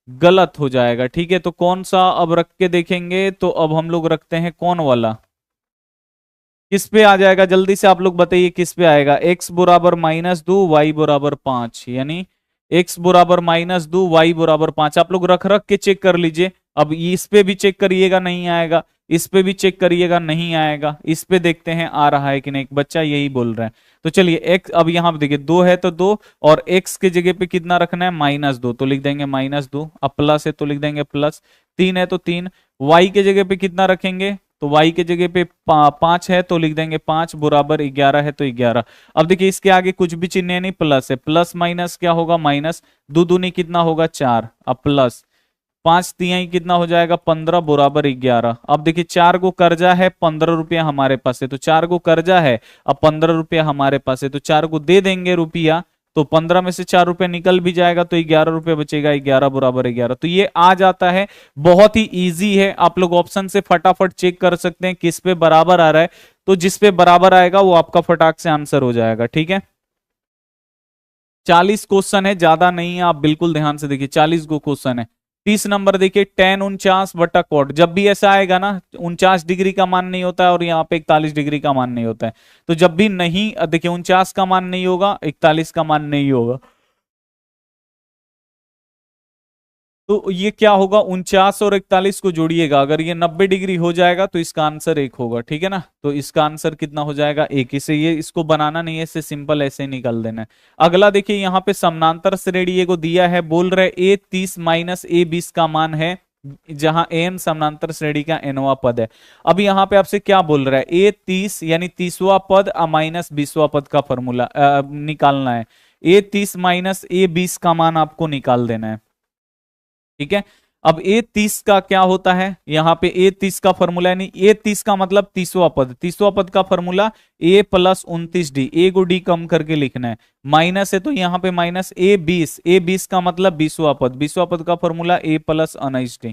गलत हो जाएगा। ठीक है, तो कौन सा अब रख के देखेंगे, तो अब हम लोग रखते हैं कौन वाला, किस पे आ जाएगा जल्दी से आप लोग बताइए किस पे आएगा, x बराबर -2 y बराबर 5, यानी x बराबर -2 y बराबर 5, आप लोग रख रख के चेक कर लीजिए। अब इस पे भी चेक करिएगा नहीं आएगा, इस पे भी चेक करिएगा नहीं आएगा, इस पे देखते हैं आ रहा है कि नहीं, एक बच्चा यही बोल रहा है। तो चलिए x, अब यहाँ पे देखिए 2 है तो 2 और x के जगह पे कितना रखना है -2, तो लिख देंगे -2, अब प्लस है तो लिख देंगे प्लस, 3 है तो 3, y के जगह पे कितना रखेंगे, तो y के जगह पे 5 है तो लिख देंगे 5, बराबर 11 है तो 11। अब देखिए इसके आगे कुछ भी चिन्ह नहीं, प्लस है, प्लस माइनस क्या होगा माइनस, 2 दूनी कितना होगा 4, अब प्लस 5 तिहाई कितना हो जाएगा 15, बराबर 11। अब देखिए 4 को कर्जा है, 15 रुपया हमारे पास है, तो 4 को कर्जा है, अब 15 रुपया हमारे पास है, तो 4 को दे देंगे रुपया, तो 15 में से 4 रुपए निकल भी जाएगा तो 11 रुपए बचेगा, 11 बराबर 11, तो ये आ जाता है। बहुत ही इजी है, आप लोग ऑप्शन से फटाफट चेक कर सकते हैं किस पे बराबर आ रहा है, तो जिस पे बराबर आएगा वो आपका फटाक से आंसर हो जाएगा। ठीक है, 40 क्वेश्चन है, ज्यादा नहीं है, आप बिल्कुल ध्यान से देखिए 40 गो क्वेश्चन है। 30 नंबर देखिए, tan 49/cot, जब भी ऐसा आएगा ना 49 डिग्री का मान नहीं होता है और यहाँ पे 41 डिग्री का मान नहीं होता है, तो जब भी नहीं देखिए 49 का मान नहीं होगा, 41 का मान नहीं होगा, तो ये क्या होगा 49 और 41 को जोड़िएगा, अगर ये 90 डिग्री हो जाएगा तो इसका आंसर 1 होगा। ठीक है ना, तो इसका आंसर कितना हो जाएगा 1, इसे ये इसको बनाना नहीं है, इससे सिंपल ऐसे निकाल देना है। अगला देखिए यहाँ पे समानांतर श्रेणी को दिया है, बोल रहे a 30 - a 20 का मान है, जहां an समानांतर श्रेणी का nवां पद है। अब यहाँ पे आपसे क्या बोल रहा है, a 30 यानी 30वां पद -20वां पद का फॉर्मूला निकालना है, a 30 - a 20 का मान आपको निकाल देना है। ठीक है, अब a30 का क्या होता है, यहाँ पे a30 का फॉर्मूला यानी a30 का मतलब 30वां पद, 30वां पद का फॉर्मूला a + 29d, a को d कम करके लिखना है, माइनस है तो यहाँ पे माइनस a20 का मतलब 20वां पद, 20वां पद का फॉर्मूला a + 19d।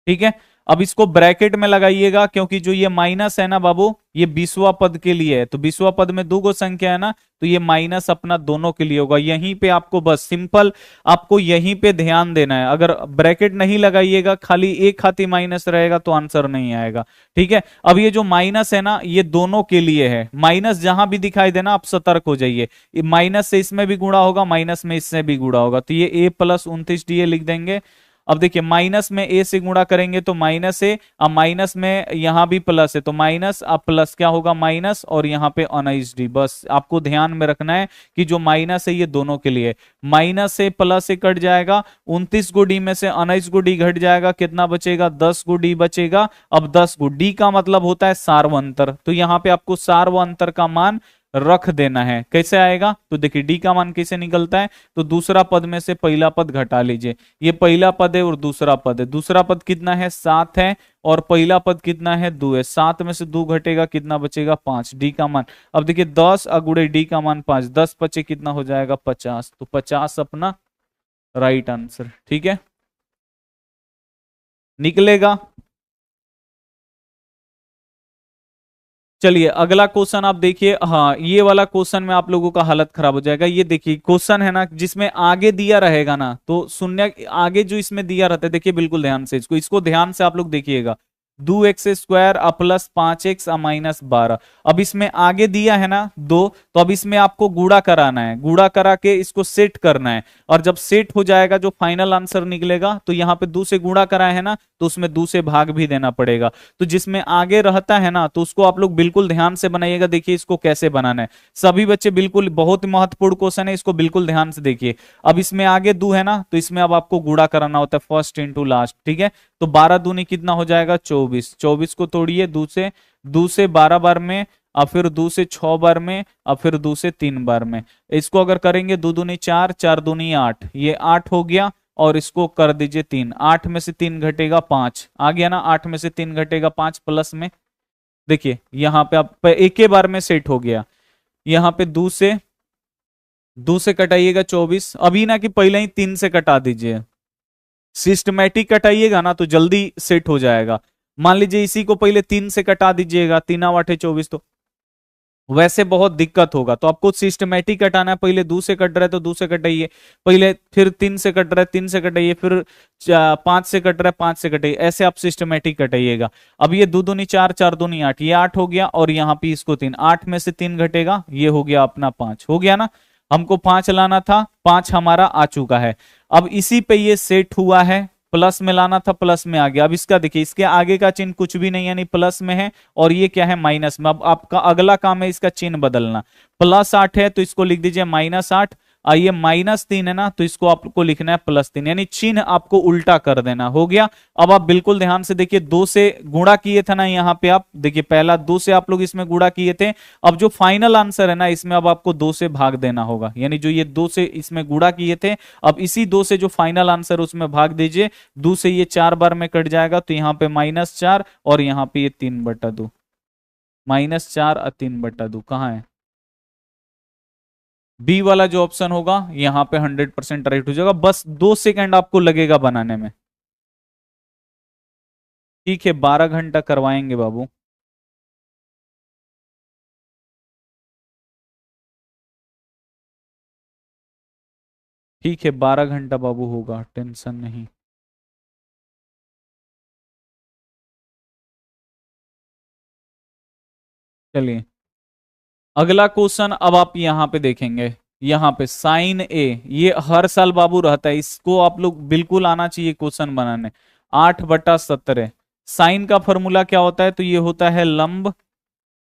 ठीक है, अब इसको ब्रैकेट में लगाइएगा, क्योंकि जो ये माइनस है ना बाबू, ये 20वां पद के लिए है, तो 20वां पद में दो गो संख्या है ना, तो ये माइनस अपना दोनों के लिए होगा। यहीं पे आपको बस सिंपल आपको यहीं पे ध्यान देना है। अगर ब्रैकेट नहीं लगाइएगा, खाली एक हाथी माइनस रहेगा, तो आंसर नहीं आएगा। ठीक है, अब ये जो माइनस है ना, ये दोनों के लिए है। माइनस जहां भी दिखाई देना आप सतर्क हो जाइए। माइनस से इसमें भी गुणा होगा, माइनस में इससे भी गुणा होगा, तो ये a प्लस 29 लिख देंगे। अब देखिए माइनस में a से गुणा करेंगे तो माइनस है, अब माइनस में यहां भी प्लस है तो माइनस, अब प्लस क्या होगा माइनस, और यहाँ पे 19d। बस आपको ध्यान में रखना है कि जो माइनस है ये दोनों के लिए। माइनस से प्लस से कट जाएगा, 29 को डी में से 19 को डी घट जाएगा, कितना बचेगा 10 को डी बचेगा। अब 10 को डी का मतलब होता है सार्वंतर, तो यहाँ पे आपको सार्वंतर का मान रख देना है। कैसे आएगा, तो देखिए डी का मान कैसे निकलता है, तो दूसरा पद में से पहला पद घटा लीजिए। ये पहला पद है और दूसरा पद है। दूसरा पद कितना है 7 है, और पहला पद कितना है 2 है। 7 में से 2 घटेगा, कितना बचेगा 5। डी का मान, अब देखिए 10 अगुड़े डी का मान 5, 10 पचे कितना हो जाएगा 50, तो 50 अपना राइट आंसर। ठीक है, निकलेगा। चलिए अगला क्वेश्चन आप देखिए। हाँ, ये वाला क्वेश्चन में आप लोगों का हालत खराब हो जाएगा। ये देखिए क्वेश्चन है ना, जिसमें आगे दिया रहेगा ना, तो शून्य आगे जो इसमें दिया रहता है, देखिए बिल्कुल ध्यान से इसको ध्यान से आप लोग देखिएगा। 2x² plus 5x minus 12। अब इसमें आगे दिया है ना 2, तो अब इसमें आपको गुणा कराना है, गुणा करा के इसको सेट करना है। और जब सेट हो जाएगा जो फाइनल आंसर निकलेगा, तो यहाँ पे 2 से गुणा करा है ना, तो उसमें 2 से भाग भी देना पड़ेगा। तो जिसमें आगे रहता है ना, तो उसको आप लोग बिल्कुल ध्यान से बनाइएगा। देखिए इसको कैसे बनाना है, सभी बच्चे बिल्कुल, बहुत महत्वपूर्ण क्वेश्चन है, इसको बिल्कुल ध्यान से देखिए। अब इसमें आगे 2 है ना, तो इसमें अब आपको गुणा कराना होता है, फर्स्ट इंटू लास्ट। ठीक है, तो 12 दूनी कितना हो जाएगा 24। 24 को तोड़िए 2 से 12 बार में, और फिर 2 से 6 बार में, और फिर 2 से 3 बार में। इसको अगर करेंगे 2 दूनी 4, 4 दूनी 8, ये 8 हो गया। और इसको कर दीजिए 3, 8 में से 3 घटेगा 5, आ गया ना, 8 में से 3 घटेगा 5 प्लस में। देखिए यहाँ पे आप एक ही बार में सेट हो गया। यहाँ पे 2 से कटाइएगा 24, अभी ना कि पहले ही 3 से कटा दीजिए। सिस्टमैटिक कटाइएगा ना तो जल्दी सेट हो जाएगा। मान लीजिए इसी को पहले 3 से कटा दीजिएगा, 3 8 24, तो वैसे बहुत दिक्कत होगा। तो आपको सिस्टमैटिक कटाना है, पहले 2 से कट रहा है तो 2 से कटाइए पहले, फिर 3 से कट रहा है 3 से कटाइए, फिर 5 से कट रहा है 5 से कटाइए, ऐसे आप सिस्टमैटिक कटाइएगा। अब ये 2 दूनी 4, 4 दूनी 8, ये 8 हो गया, और यहाँ पे इसको 3, 8 में से 3 घटेगा, ये हो गया अपना 5, हो गया ना। हमको 5 लाना था, 5 हमारा आ चुका है। अब इसी पे ये सेट हुआ है, प्लस में लाना था, प्लस में आ गया। अब इसका देखिए, इसके आगे का चिन्ह कुछ भी नहीं, यानी प्लस में है, और ये क्या है माइनस में। अब आपका अगला काम है इसका चिन्ह बदलना। प्लस 8 है तो इसको लिख दीजिए -8, और ये -3 है ना, तो इसको आपको लिखना है +3, यानी चिन्ह आपको उल्टा कर देना। हो गया। अब आप बिल्कुल ध्यान से देखिए, 2 से गुणा किए थे ना, यहाँ पे आप देखिए पहला 2 से आप लोग इसमें गुणा किए थे। अब जो फाइनल आंसर है ना, इसमें अब आपको 2 से भाग देना होगा, यानी जो ये 2 से इसमें गुणा किए थे, अब इसी 2 से जो फाइनल आंसर उसमें भाग दीजिए। 2 से ये 4 बार में कट जाएगा, तो यहाँ पे -4, और यहाँ पे ये 3/2, -4 और 3/2 कहाँ है, बी वाला जो ऑप्शन होगा यहाँ पे 100% राइट हो जाएगा। बस 2 सेकंड आपको लगेगा बनाने में। ठीक है, 12 घंटा करवाएंगे बाबू। ठीक है, 12 घंटा बाबू होगा, टेंशन नहीं। चलिए अगला क्वेश्चन अब आप यहाँ पे देखेंगे। यहाँ पे साइन ए, ये हर साल बाबू रहता है, इसको आप लोग बिल्कुल आना चाहिए क्वेश्चन बनाने। 8/17 साइन का फॉर्मूला क्या होता है, तो ये होता है लंब,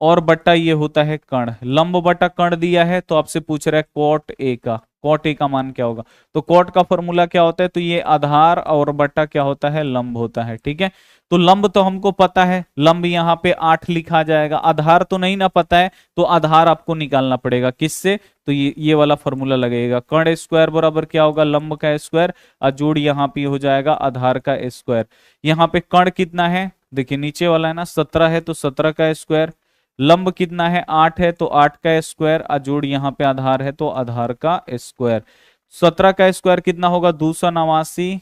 और बट्टा ये होता है कर्ण। लंब बटा कर्ण दिया है, तो आपसे पूछ रहा है कॉट ए का, कॉट ए का मान क्या होगा। तो कॉट का फॉर्मूला क्या होता है, तो ये आधार और बट्टा क्या होता है, लंब होता है। ठीक है, तो लंब तो हमको पता है, लंब यहाँ पे 8 लिखा जाएगा। आधार तो नहीं ना पता है, तो आधार आपको निकालना पड़ेगा किससे, तो ये वाला फॉर्मूला लगेगा। कर्ण स्क्वायर बराबर क्या होगा, लंब का स्क्वायर, और जोड़ यहाँ पे हो जाएगा आधार का स्क्वायर। यहाँ पे कर्ण कितना है, देखिए नीचे वाला है ना 17 है, तो 17 का स्क्वायर। लंब कितना है 8 है, तो 8 का स्क्वायर, जोड़ यहाँ पे आधार है, तो आधार का स्क्वायर। 17 का स्क्वायर कितना होगा 289,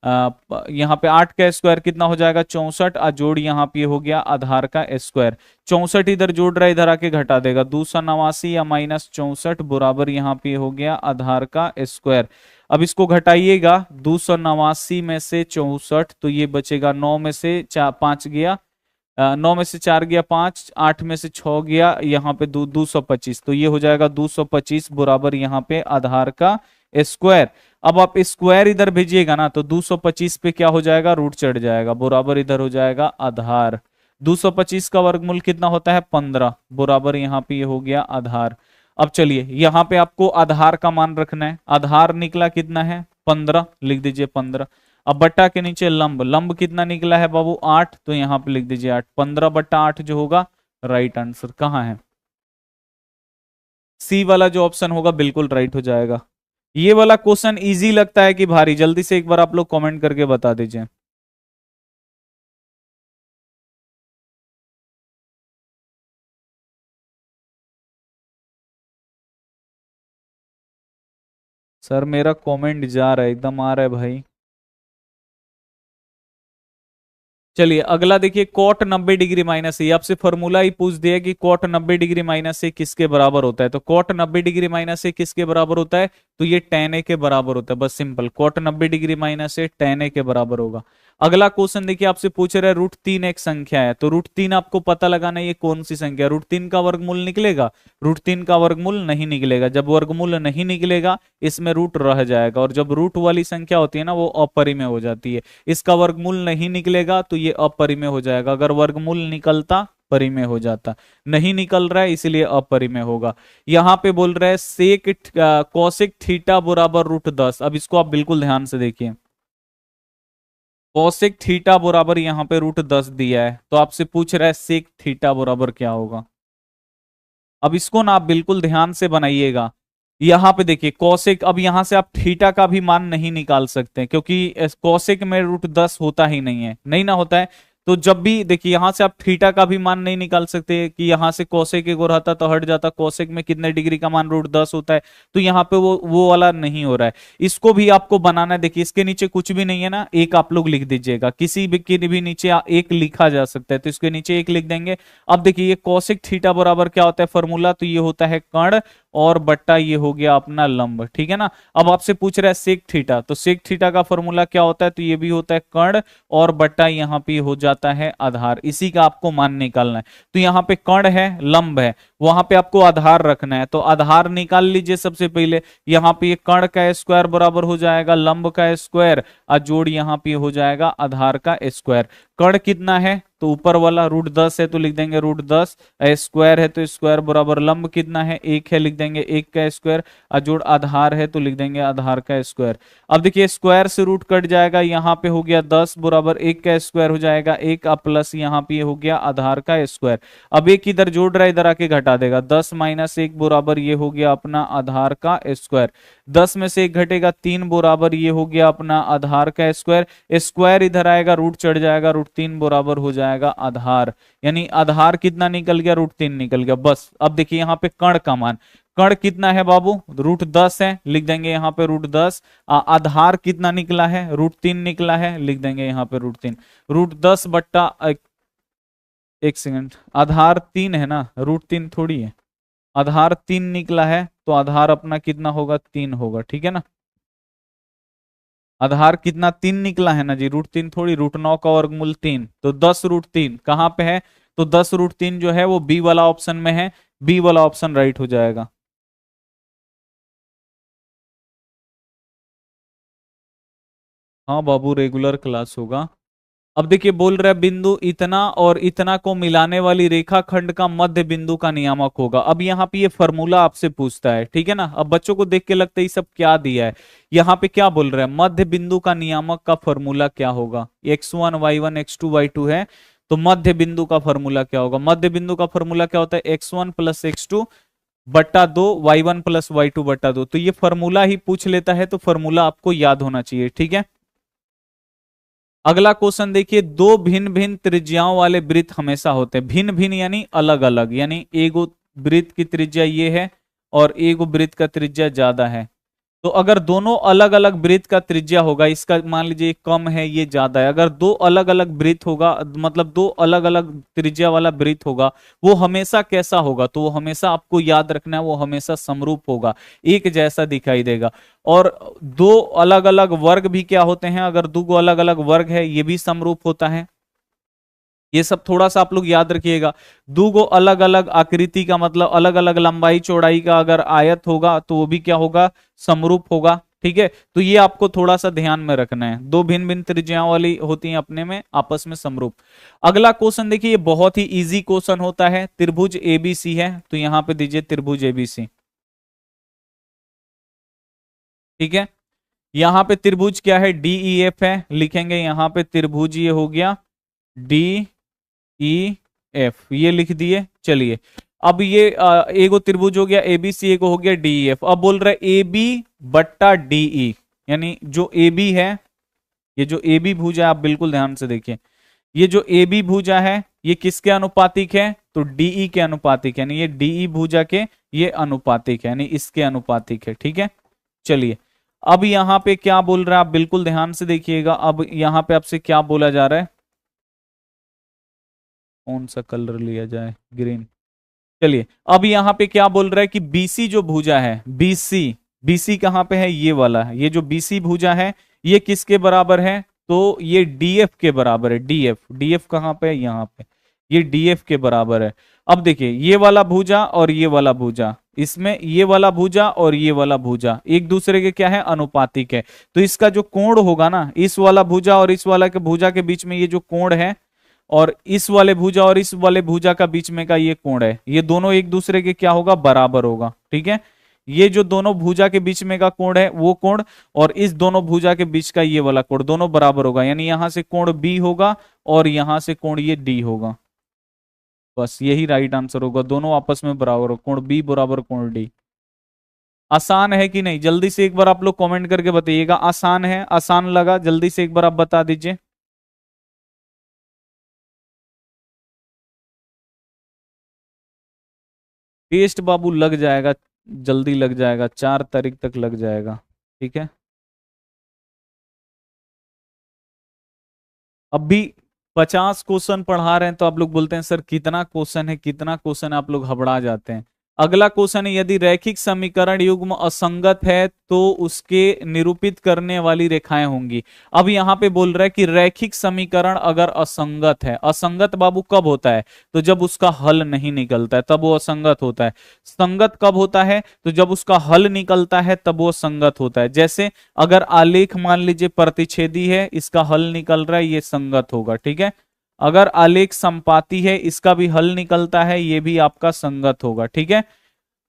यहाँ पे 8 का स्क्वायर कितना हो जाएगा 64, और जोड़ यहाँ पे हो गया आधार का स्क्वायर। 64 इधर जोड़ रहा है, इधर आके घटा देगा, 289 या -64 बराबर यहाँ पे हो गया आधार का स्क्वायर। अब इसको घटाइएगा, 289 में से 64, तो ये बचेगा 9 में से 5 गया, 9 में से 4 गया 5, 8 में से 6 गया, यहाँ पे 225, तो ये हो जाएगा 225 बराबर यहाँ पे आधार का स्क्वायर। अब आप स्क्वायर इधर भेजिएगा ना, तो 225 पे क्या हो जाएगा, रूट चढ़ जाएगा, बराबर इधर हो जाएगा आधार। 225 का वर्गमूल कितना होता है 15, बराबर यहाँ पे ये हो गया आधार। अब चलिए यहाँ पे आपको आधार का मान रखना है, आधार निकला कितना है 15, लिख दीजिए 15। अब बट्टा के नीचे लंब, लंब कितना निकला है बाबू 8, तो यहाँ पे लिख दीजिए 8, 15/8 जो होगा राइट आंसर कहाँ है, सी वाला जो ऑप्शन होगा बिल्कुल राइट हो जाएगा। ये वाला क्वेश्चन इजी लगता है कि भारी, जल्दी से एक बार आप लोग कमेंट करके बता दीजिए। सर मेरा कमेंट जा रहा है, एकदम आ रहा है भाई। चलिए अगला देखिए, कॉट 90 डिग्री माइनस ए, आपसे फॉर्मूला ही पूछ दिया कि कॉट 90 डिग्री माइनस ए किसके बराबर होता है, तो कॉट 90 डिग्री माइनस ए किसके बराबर होता है, तो ये tan ए के बराबर होता है, बस सिंपल, कॉट 90 डिग्री माइनस ए tan ए के बराबर होगा। अगला क्वेश्चन देखिए, आपसे पूछ रहा है √3 एक संख्या है, तो √3 आपको पता लगाना है ये कौन सी संख्या, √3 का वर्गमूल निकलेगा, √3 का वर्गमूल नहीं निकलेगा, जब वर्गमूल नहीं निकलेगा इसमें रूट रह जाएगा, और जब रूट वाली संख्या होती है ना वो अपरिमेय हो जाती है। इसका वर्गमूल नहीं निकलेगा तो ये अपरिमेय हो जाएगा, अगर वर्गमूल निकलता परिमेय हो जाता, नहीं निकल रहा है इसीलिए अपरिमेय होगा। यहां पे बोल रहे हैं सेक कोसेक थीटा बराबर √10, अब इसको आप बिल्कुल ध्यान से देखिए, कोसेक थीटा बराबर यहाँ पे √10 दिया है, तो आपसे पूछ रहा है सेक थीटा बराबर क्या होगा। अब इसको ना आप बिल्कुल ध्यान से बनाइएगा, यहां पे देखिए कौशिक, अब यहां से आप थीटा का भी मान नहीं निकाल सकते क्योंकि कौशिक में √10 होता ही नहीं है, नहीं ना होता है, तो जब भी देखिए यहां से आप थीटा का भी मान नहीं निकाल सकते कि यहां से कौशिक एक और रहता तो हट जाता, कौशिक में कितने डिग्री का मान √10 होता है, तो यहाँ पे वो वाला नहीं हो रहा है। इसको भी आपको बनाना है, देखिए इसके नीचे कुछ भी नहीं है ना, एक आप लोग लिख दीजिएगा, किसी भी के भी नीचे एक लिखा जा सकता है, तो इसके नीचे एक लिख देंगे। अब देखिए ये कौशिक थीटा बराबर क्या होता है फॉर्मूला, तो ये होता है कर्ण और बट्टा ये हो गया अपना लंब, ठीक है ना। अब आपसे पूछ रहा है सेक थीटा, तो सेक थीटा का फॉर्मूला क्या होता है, तो ये भी होता है कर्ण और बट्टा यहाँ पे हो जाता है आधार, इसी का आपको मान निकालना है। तो यहाँ पे कर्ण है लंब है, वहां पे आपको आधार रखना है, तो आधार निकाल लीजिए सबसे पहले। यहाँ पे ये कर्ण का स्क्वायर बराबर हो जाएगा लंब का स्क्वायर, और जोड़ यहाँ पे हो जाएगा आधार का स्क्वायर। कर्ण कितना है, तो ऊपर वाला √10 है तो लिख देंगे √10, स्क्वायर है तो स्क्वायर बराबर लंब कितना है 1 है, लिख देंगे 1 का स्क्वायर, और जोड़ आधार है तो लिख देंगे आधार का स्क्वायर। अब देखिए स्क्वायर से रूट कट जाएगा, यहाँ पे हो गया 10 बराबर 1 का स्क्वायर हो जाएगा 1, प्लस यहाँ पे हो गया आधार का स्क्वायर। अब एक इधर जोड़ रहा है इधर आके घटा देगा, 10 - 1 बराबर ये हो गया अपना आधार का स्क्वायर, 10 में से 1 घटेगा 3 बराबर ये हो गया अपना आधार का स्क्वायर, स्क्वायर इधर आएगा रूट चढ़ जाएगा, √3 बराबर हो जाएगा आधार, यानी आधार कितना निकल गया √3 निकल गया। बस अब देखिए यहाँ पे कर्ण का मान, कर्ण कितना है बाबू √10 है, लिख देंगे यहाँ पे √10, आधार कितना निकला है √3 निकला है, लिख देंगे यहाँ पे √3, √10 बट्टा 1 सेकंड, आधार 3 है ना, √3 थोड़ी है, आधार 3 निकला है तो आधार अपना कितना होगा 3 होगा, ठीक है ना। आधार कितना 3 निकला है ना जी, √3 थोड़ी, √9 का वर्गमूल 3, तो 10 √3 कहां पे है, तो 10 √3 जो है वो बी वाला ऑप्शन में है, बी वाला ऑप्शन राइट हो जाएगा। हाँ बाबू रेगुलर क्लास होगा। अब देखिए बोल रहा है बिंदु इतना और इतना को मिलाने वाली रेखाखंड का मध्य बिंदु का नियामक होगा। अब यहाँ पे ये फॉर्मूला आपसे पूछता है, ठीक है ना। अब बच्चों को देख के लगता है ये सब क्या दिया है, यहाँ पे क्या बोल रहा है मध्य बिंदु का नियामक का फॉर्मूला क्या होगा, x1 y1 x2 y2 है, तो मध्य बिंदु का फॉर्मूला क्या होगा, मध्य बिंदु का फॉर्मूला क्या होता है x1 + x2 बट्टा 2 y1 + y2 बट्टा 2, तो ये फॉर्मूला ही पूछ लेता है तो फॉर्मूला आपको याद होना चाहिए, ठीक है। अगला क्वेश्चन देखिए, दो भिन्न भिन्न त्रिज्याओं वाले वृत्त हमेशा होते हैं, भिन्न भिन्न यानी अलग अलग, यानी एगो वृत्त की त्रिज्या ये है और एगो वृत्त का त्रिज्या ज्यादा है, तो अगर दोनों अलग अलग वृत्त का त्रिज्या होगा, इसका मान लीजिए कम है ये ज्यादा है, अगर दो अलग अलग वृत्त होगा, मतलब दो अलग अलग त्रिज्या वाला वृत्त होगा, वो हमेशा कैसा होगा, तो वो हमेशा आपको याद रखना है, वो हमेशा समरूप होगा, एक जैसा दिखाई देगा। और दो अलग अलग वर्ग भी क्या होते हैं, अगर दो अलग अलग वर्ग है ये भी समरूप होता है। ये सब थोड़ा सा आप लोग याद रखिएगा। दो गो अलग अलग आकृति का मतलब अलग अलग लंबाई चौड़ाई का अगर आयत होगा तो वो भी क्या होगा, समरूप होगा। ठीक है, तो ये आपको थोड़ा सा ध्यान में रखना है, दो भिन्न भिन्न त्रिज्याओं वाली होती हैं अपने में आपस में समरूप। अगला क्वेश्चन देखिए, ये बहुत ही इजी क्वेश्चन होता है, त्रिभुज एबीसी है, तो यहां पे दीजिए त्रिभुज एबीसी। ठीक है, यहां पे त्रिभुज क्या है, डीईएफ है, लिखेंगे यहां पे त्रिभुज ये हो गया डी ई एफ, ये लिख दिए। चलिए, अब ये एगो त्रिभुज हो गया एबीसी, एगो हो गया डीईएफ। अब बोल रहे ए बी बट्टा डीई, यानी जो ए बी है, ये जो ए बी भुजा है, आप बिल्कुल ध्यान से देखिए, ये जो ए बी भुजा है ये किसके अनुपातिक है, तो डीई के अनुपातिक है, यानी ये डीई भुजा के ये अनुपातिक है, यानी इसके अनुपातिक है। ठीक है, चलिए, अब यहां पे क्या बोल रहा है, आप बिल्कुल ध्यान से देखिएगा। अब यहां पे आपसे क्या बोला जा रहा है, कौन सा कलर लिया जाए, ग्रीन। चलिए, अब यहां पे क्या बोल रहा है कि बीसी जो भुजा है, बीसी, बीसी कहां पे है, ये वाला है, ये जो बीसी भुजा है ये किसके बराबर है, तो ये डीएफ के बराबर है। डीएफ, डीएफ कहां पे है, यहां पे, ये डीएफ के बराबर है। अब देखिए, ये वाला भुजा और ये वाला भुजा, इसमें ये वाला भुजा और ये वाला भुजा एक दूसरे के क्या है, अनुपातिक है। तो इसका जो कोण होगा ना, इस वाला भुजा और इस वाला के भुजा के बीच में ये जो कोण है, और इस वाले भुजा और इस वाले भुजा का बीच में का ये कोण है, ये दोनों एक दूसरे के क्या होगा, बराबर होगा। ठीक है, ये जो दोनों भुजा के बीच में का कोण है वो कोण, और इस दोनों भुजा के बीच का ये वाला कोण, दोनों बराबर होगा, यानी यहां से कोण बी होगा और यहां से कोण ये डी होगा। बस यही राइट आंसर होगा, दोनों आपस में बराबर हो, कोण बी बराबर कोण डी। आसान है कि नहीं, जल्दी से एक बार आप लोग कमेंट करके बताइएगा, आसान है, आसान लगा, जल्दी से एक बार आप बता दीजिए। टेस्ट बाबू लग जाएगा, जल्दी लग जाएगा, 4 तारीख तक लग जाएगा। ठीक है, अब भी 50 क्वेश्चन पढ़ा रहे हैं तो आप लोग बोलते हैं सर कितना क्वेश्चन है, कितना क्वेश्चन है, आप लोग घबरा जाते हैं। अगला क्वेश्चन है, यदि रैखिक समीकरण युग्म असंगत है तो उसके निरूपित करने वाली रेखाएं होंगी। अब यहां पे बोल रहा है कि रैखिक समीकरण अगर असंगत है, असंगत बाबू कब होता है, तो जब उसका हल नहीं निकलता है तब वो असंगत होता है। संगत कब होता है, तो जब उसका हल निकलता है तब वो संगत होता है। जैसे अगर आलेख मान लीजिए प्रतिच्छेदी है, इसका हल निकल रहा है, ये संगत होगा। ठीक है, अगर आलेख संपाती है, इसका भी हल निकलता है, ये भी आपका संगत होगा। ठीक है,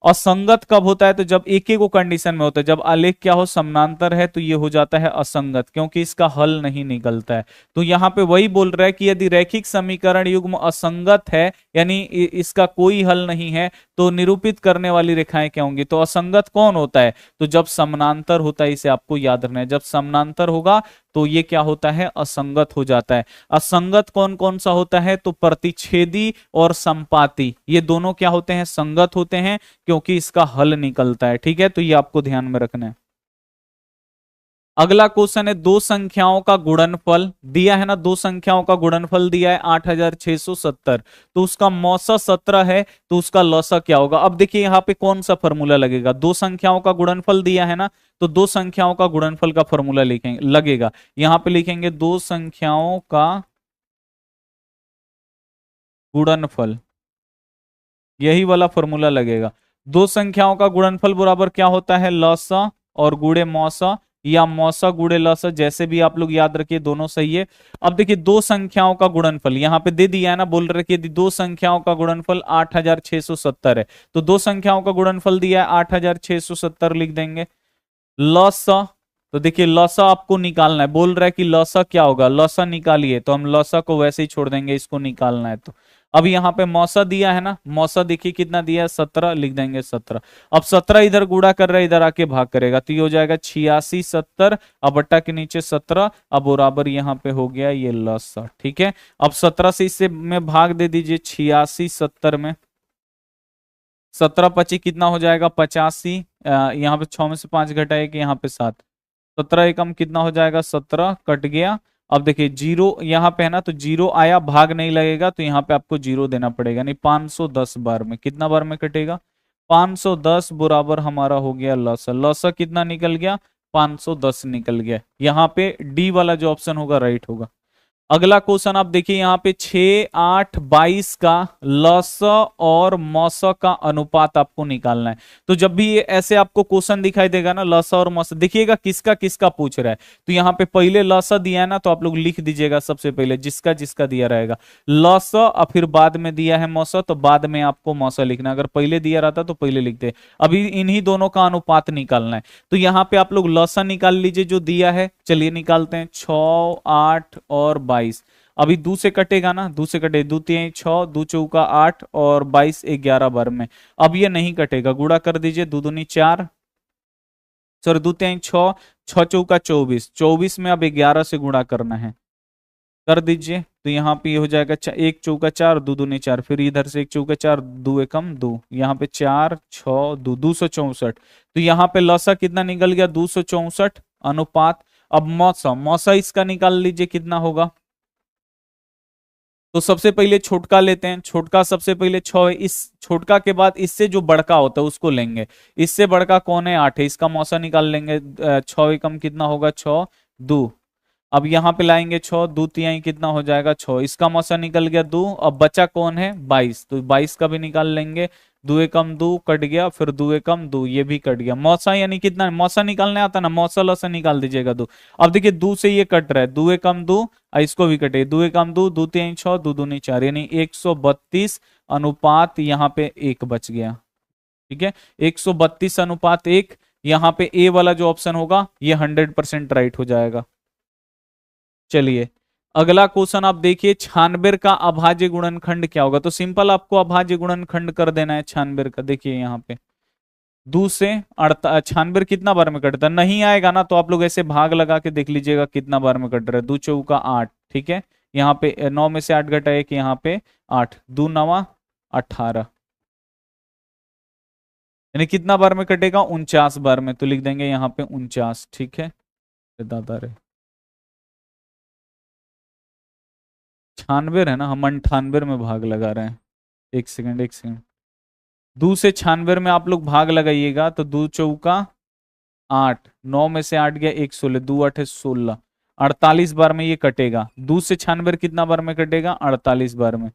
असंगत कब होता है, तो जब एक एक को कंडीशन में होता है, जब आलेख क्या हो, समानांतर है, तो ये हो जाता है असंगत, क्योंकि इसका हल नहीं निकलता है। तो यहां पे वही बोल रहा है कि यदि रैखिक समीकरण युग्म असंगत है, यानी इसका कोई हल नहीं है, तो निरूपित करने वाली रेखाएं क्या होंगी, तो असंगत कौन होता है, तो जब समानांतर होता है, इसे आपको याद रखना है, जब समानांतर होगा तो ये क्या होता है, असंगत हो जाता है। असंगत कौन कौन सा होता है, तो प्रतिच्छेदी और संपाती, ये दोनों क्या होते हैं, संगत होते हैं, क्योंकि इसका हल निकलता है। ठीक है, तो ये आपको ध्यान में रखना है। अगला क्वेश्चन है, दो संख्याओं का गुणनफल दिया है ना, दो संख्याओं का गुणनफल दिया है 8670, तो उसका मौसा 17 है, तो उसका लौसा क्या होगा। अब देखिए यहाँ पे कौन सा फॉर्मूला लगेगा, दो संख्याओं का गुणनफल दिया है ना, तो दो संख्याओं का गुणनफल का फॉर्मूला लिखेंगे, लगेगा यहां पे लिखेंगे दो संख्याओं का गुणनफल, यही वाला फॉर्मूला लगेगा। दो संख्याओं का गुणनफल बराबर क्या होता है, लौसा और गुणे मौसा, या मौसा गुणे लौसा, जैसे भी आप लोग याद रखिए, दोनों सही है। अब देखिए, दो संख्याओं का गुणनफल यहां पे दे दिया है ना, बोल रहे कि दो संख्याओं का गुणनफल 8670 है, तो दो संख्याओं का गुणनफल दिया है 8670 लिख देंगे। लौसा, तो देखिए लौसा आपको निकालना है, बोल रहा है कि लौसा क्या होगा, लौसा निकालिए, तो हम लौसा को वैसे ही छोड़ देंगे, इसको निकालना है। तो अब यहाँ पे मौसा दिया है ना, मौसा देखिए कितना दिया है, 17 लिख देंगे 17। अब 17 इधर गुणा कर रहा है, इधर आके भाग करेगा, तो ये हो जाएगा 8670, अब बट्टा के नीचे 17, अब बराबर यहाँ पे हो गया ये लौसा। ठीक है, अब 17 से इससे में भाग दे दीजिए 8670 में, 17 25 कितना हो जाएगा 85। यहाँ पे 6 में से 5 घटा एक, यहाँ पे 7। 17 एकम कितना हो जाएगा 17, कट गया। अब देखिए जीरो यहाँ पे है ना, तो जीरो आया, भाग नहीं लगेगा, तो यहाँ पे आपको जीरो देना पड़ेगा। नहीं 510 बार में, कितना बार में कटेगा 510 बराबर हमारा हो गया लसा। लसा कितना निकल गया 510 निकल गया। यहाँ पे डी वाला जो ऑप्शन होगा राइट होगा। अगला क्वेश्चन आप देखिए यहाँ पे 6 8 22 का लस और मौस का अनुपात आपको निकालना है। तो जब भी ये ऐसे आपको क्वेश्चन दिखाई देगा ना लस और मौस, देखिएगा किसका किसका पूछ रहा है। तो यहाँ पे पहले लस दिया है ना, तो आप लोग लिख दीजिएगा सबसे पहले जिसका जिसका दिया रहेगा लस, और फिर बाद में दिया है मौस, तो बाद में आपको मौस लिखना। अगर पहले दिया रहता तो पहले लिखते। अभी इन्हीं दोनों का अनुपात निकालना है। तो यहाँ पे आप लोग लसा निकाल लीजिए जो दिया है, चलिए निकालते हैं। 6 8 और 22, अभी दो से कटेगा ना, दो से कटे, दो तीन 6, दो चौका 8 और 22 11 बार में। अब ये नहीं कटेगा, गुणा कर दीजिए, दो दूनी 4, सॉरी दो तीन 6, 6 चौका 24, 24 में अब 11 से गुणा करना है, कर दीजिए। तो यहाँ पे ये हो जाएगा एक चौका 4, दो दूनी 4, फिर इधर से एक चौका 4, दो एकम 2, यहाँ पे 4 6 2, 264। तो यहाँ पे लसा कितना निकल गया 264 अनुपात। अब मौसा, मौसा इसका निकाल लीजिए कितना होगा। तो सबसे पहले छोटका लेते हैं, छोटका सबसे पहले 6 है, इस छोटका के बाद इससे जो बड़का होता है उसको लेंगे। इससे बड़का कौन है 8 है, इसका मौसा निकाल लेंगे। 6 एकम कितना होगा 6 2। अब यहाँ पे लाएंगे 6, दो तिहाई कितना हो जाएगा 6, इसका मौसा निकल गया 2। अब बचा कौन है 22, तो 22 का भी निकाल लेंगे। 2 एकम 2 कट गया, फिर 2 एकम 2 ये भी कट गया। मौसा यानी कितना, मौसा निकालने आता ना, मौसा लसा निकाल दीजिएगा 2। अब देखिए 2 से ये कट रहा है, 2 एकम 2, इसको भी कटे, 2 एकम 2, 2 तिहाई 6, 2 दूनी 4, यानी 132 अनुपात यहाँ पे 1 बच गया। ठीक है, 132 अनुपात 1। यहाँ पे ए वाला जो ऑप्शन होगा ये 100% राइट हो जाएगा। चलिए अगला क्वेश्चन आप देखिए, 96 का अभाज्य गुणनखंड क्या होगा। तो सिंपल आपको अभाज्य गुणनखंड कर देना है 96 का। देखिए यहाँ पे 2 से 96 कितना बार में कटता नहीं आएगा ना, तो आप लोग ऐसे भाग लगा के देख लीजिएगा कितना बार में कट रहा है। 2 चौका 8, ठीक है, यहाँ पे 9 में से 8 घटा 1, यहाँ पे 8, 2 9 18, यानी कितना बार में कटेगा 49 बार में। तो लिख देंगे यहाँ पे 49, ठीक है। दादा रे 96 है ना, हम 98 में भाग लगा रहे हैं। एक सेकंड एक सेकंड, 2 से 96 में आप लोग भाग लगाइएगा। तो 2 चौका 8, 9 में से 8 गया 1, 16, 2 8 16, 48 बार में ये कटेगा। 2 से 96 कितना बार में कटेगा 48 बार में।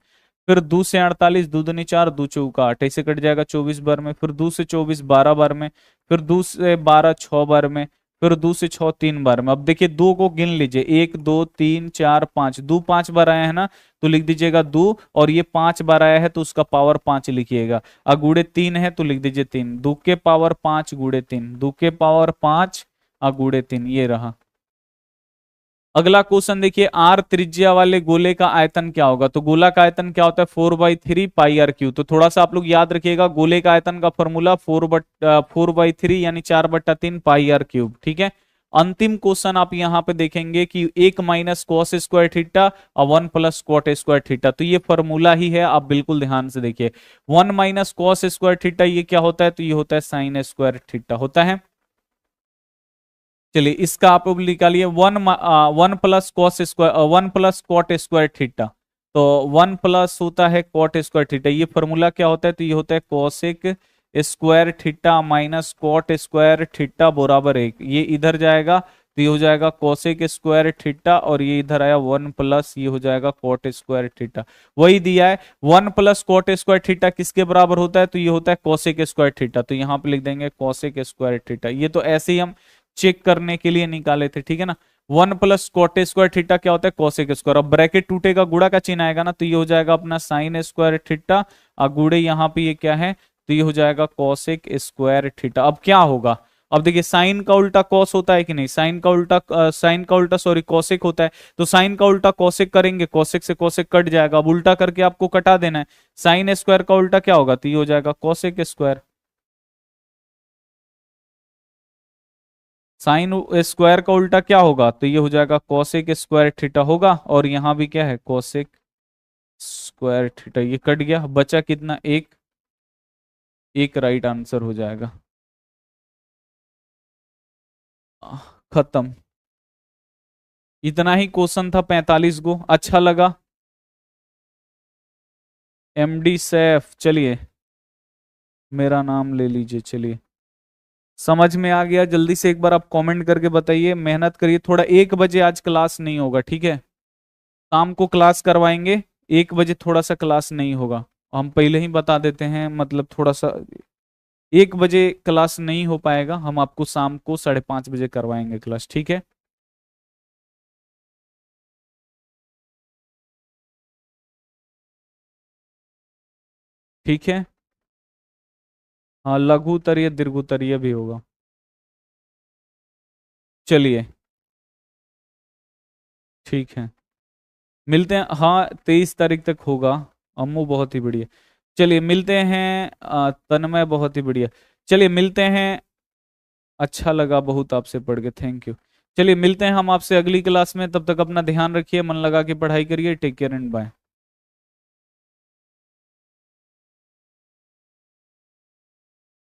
फिर 2 से 48, 2 दूनी 4, 2 चौका 8, ऐसे कट जाएगा 24 बार में। फिर 2 से 24 12 बार में। फिर 2 से 12 6 बार में। फिर 2 से 6 3 बार में। अब देखिए 2 को गिन लीजिए, 1 2 3 4 5, 2 5 बार आया है ना, तो लिख दीजिएगा 2, और ये 5 बार आया है तो उसका पावर 5 लिखिएगा। अगुड़े 3 है तो लिख दीजिए 3, 2 के पावर 5 गुड़े 3, 2 के पावर 5 अगुड़े 3, ये रहा। अगला क्वेश्चन देखिए, आर त्रिज्या वाले गोले का आयतन क्या होगा। तो गोला का आयतन क्या होता है 4/3 पाई आर क्यू। तो थोड़ा सा आप लोग याद रखिएगा, गोले का आयतन का फॉर्मूला 4/3 यानी 4/3 पाई आर क्यूब, ठीक है। अंतिम क्वेश्चन आप यहाँ पे देखेंगे कि 1 माइनस कॉस स्क्वायर थीटा और 1 प्लस कॉट स्क्वायर थीटा। तो ये फॉर्मूला ही है, आप बिल्कुल ध्यान से देखिए। 1 माइनस कॉस स्क्वायर थीटा ये क्या होता है, तो ये होता है साइन स्क्वायर थीटा होता है। चलिए इसका आप निकालिए, 1 plus cos square 1 plus cot square theta. तो 1 प्लस होता है कॉट स्क्वायर थीटा, ये फॉर्मूला क्या होता है, तो ये होता है cosec square theta minus cot square theta बराबर 1। ये इधर जाएगा तो ये हो जाएगा कोसेक स्क्वायर थीटा, और ये इधर आया 1 प्लस ये हो जाएगा कॉट स्क्वायर थीटा। वही दिया है 1 प्लस कॉट स्क्वायर थीटा किसके बराबर होता है, तो ये होता है कोसेक स्क्वायर थीटा। तो यहाँ पे लिख देंगे कोसेक स्क्वायर थीटा। ये तो ऐसे ही हम चेक करने के लिए निकाले थे, ठीक है ना। 1 प्लस कॉट स्क्वायर थीटा क्या होता है कोसेक स्क्वायर। अब ब्रैकेट टूटेगा, गुणा का चिन्ह आएगा ना, तो ये हो जाएगा अपना साइन स्क्वायर थीटा, और गुड़े यहाँ पे ये क्या है, तो ये हो जाएगा कोसेक स्क्वायर थीटा। अब क्या होगा, अब देखिए साइन का उल्टा कॉस होता है कि नहीं, साइन का उल्टा सॉरी कोसेक होता है। तो साइन का उल्टा कोसेक करेंगे, कोसेक से कोसेक कट जाएगा। अब उल्टा करके आपको कटा देना है। साइन स्क्वायर का उल्टा क्या होगा, तो ये हो जाएगा कोसेक स्क्वायर। साइन स्क्वायर का उल्टा क्या होगा, तो ये हो जाएगा कोसेक स्क्वायर थीटा होगा। और यहां भी क्या है कोसेक स्क्वायर थीटा, ये कट गया, बचा कितना 1। एक राइट आंसर हो जाएगा। खत्म। इतना ही क्वेश्चन था, 45 गो। अच्छा लगा। एमडी सैफ, चलिए मेरा नाम ले लीजिए। चलिए, समझ में आ गया? जल्दी से एक बार आप कमेंट करके बताइए, मेहनत करिए थोड़ा। 1 बजे आज क्लास नहीं होगा, ठीक है? शाम को क्लास करवाएंगे। 1 बजे थोड़ा सा क्लास नहीं होगा, हम पहले ही बता देते हैं, मतलब थोड़ा सा। 1 बजे क्लास नहीं हो पाएगा, हम आपको शाम को 5:30 बजे करवाएंगे क्लास, ठीक है? ठीक है। हाँ, लघु तरीय दीर्घ तरीय भी होगा। चलिए, ठीक है, मिलते हैं। हाँ, 23 तारीख तक होगा। अम्मू बहुत ही बढ़िया। चलिए मिलते हैं। तन्मय बहुत ही बढ़िया। चलिए मिलते हैं। अच्छा लगा बहुत आपसे पढ़ के, थैंक यू। चलिए मिलते हैं हम आपसे अगली क्लास में, तब तक अपना ध्यान रखिए, मन लगा के पढ़ाई करिए। Take care and bye.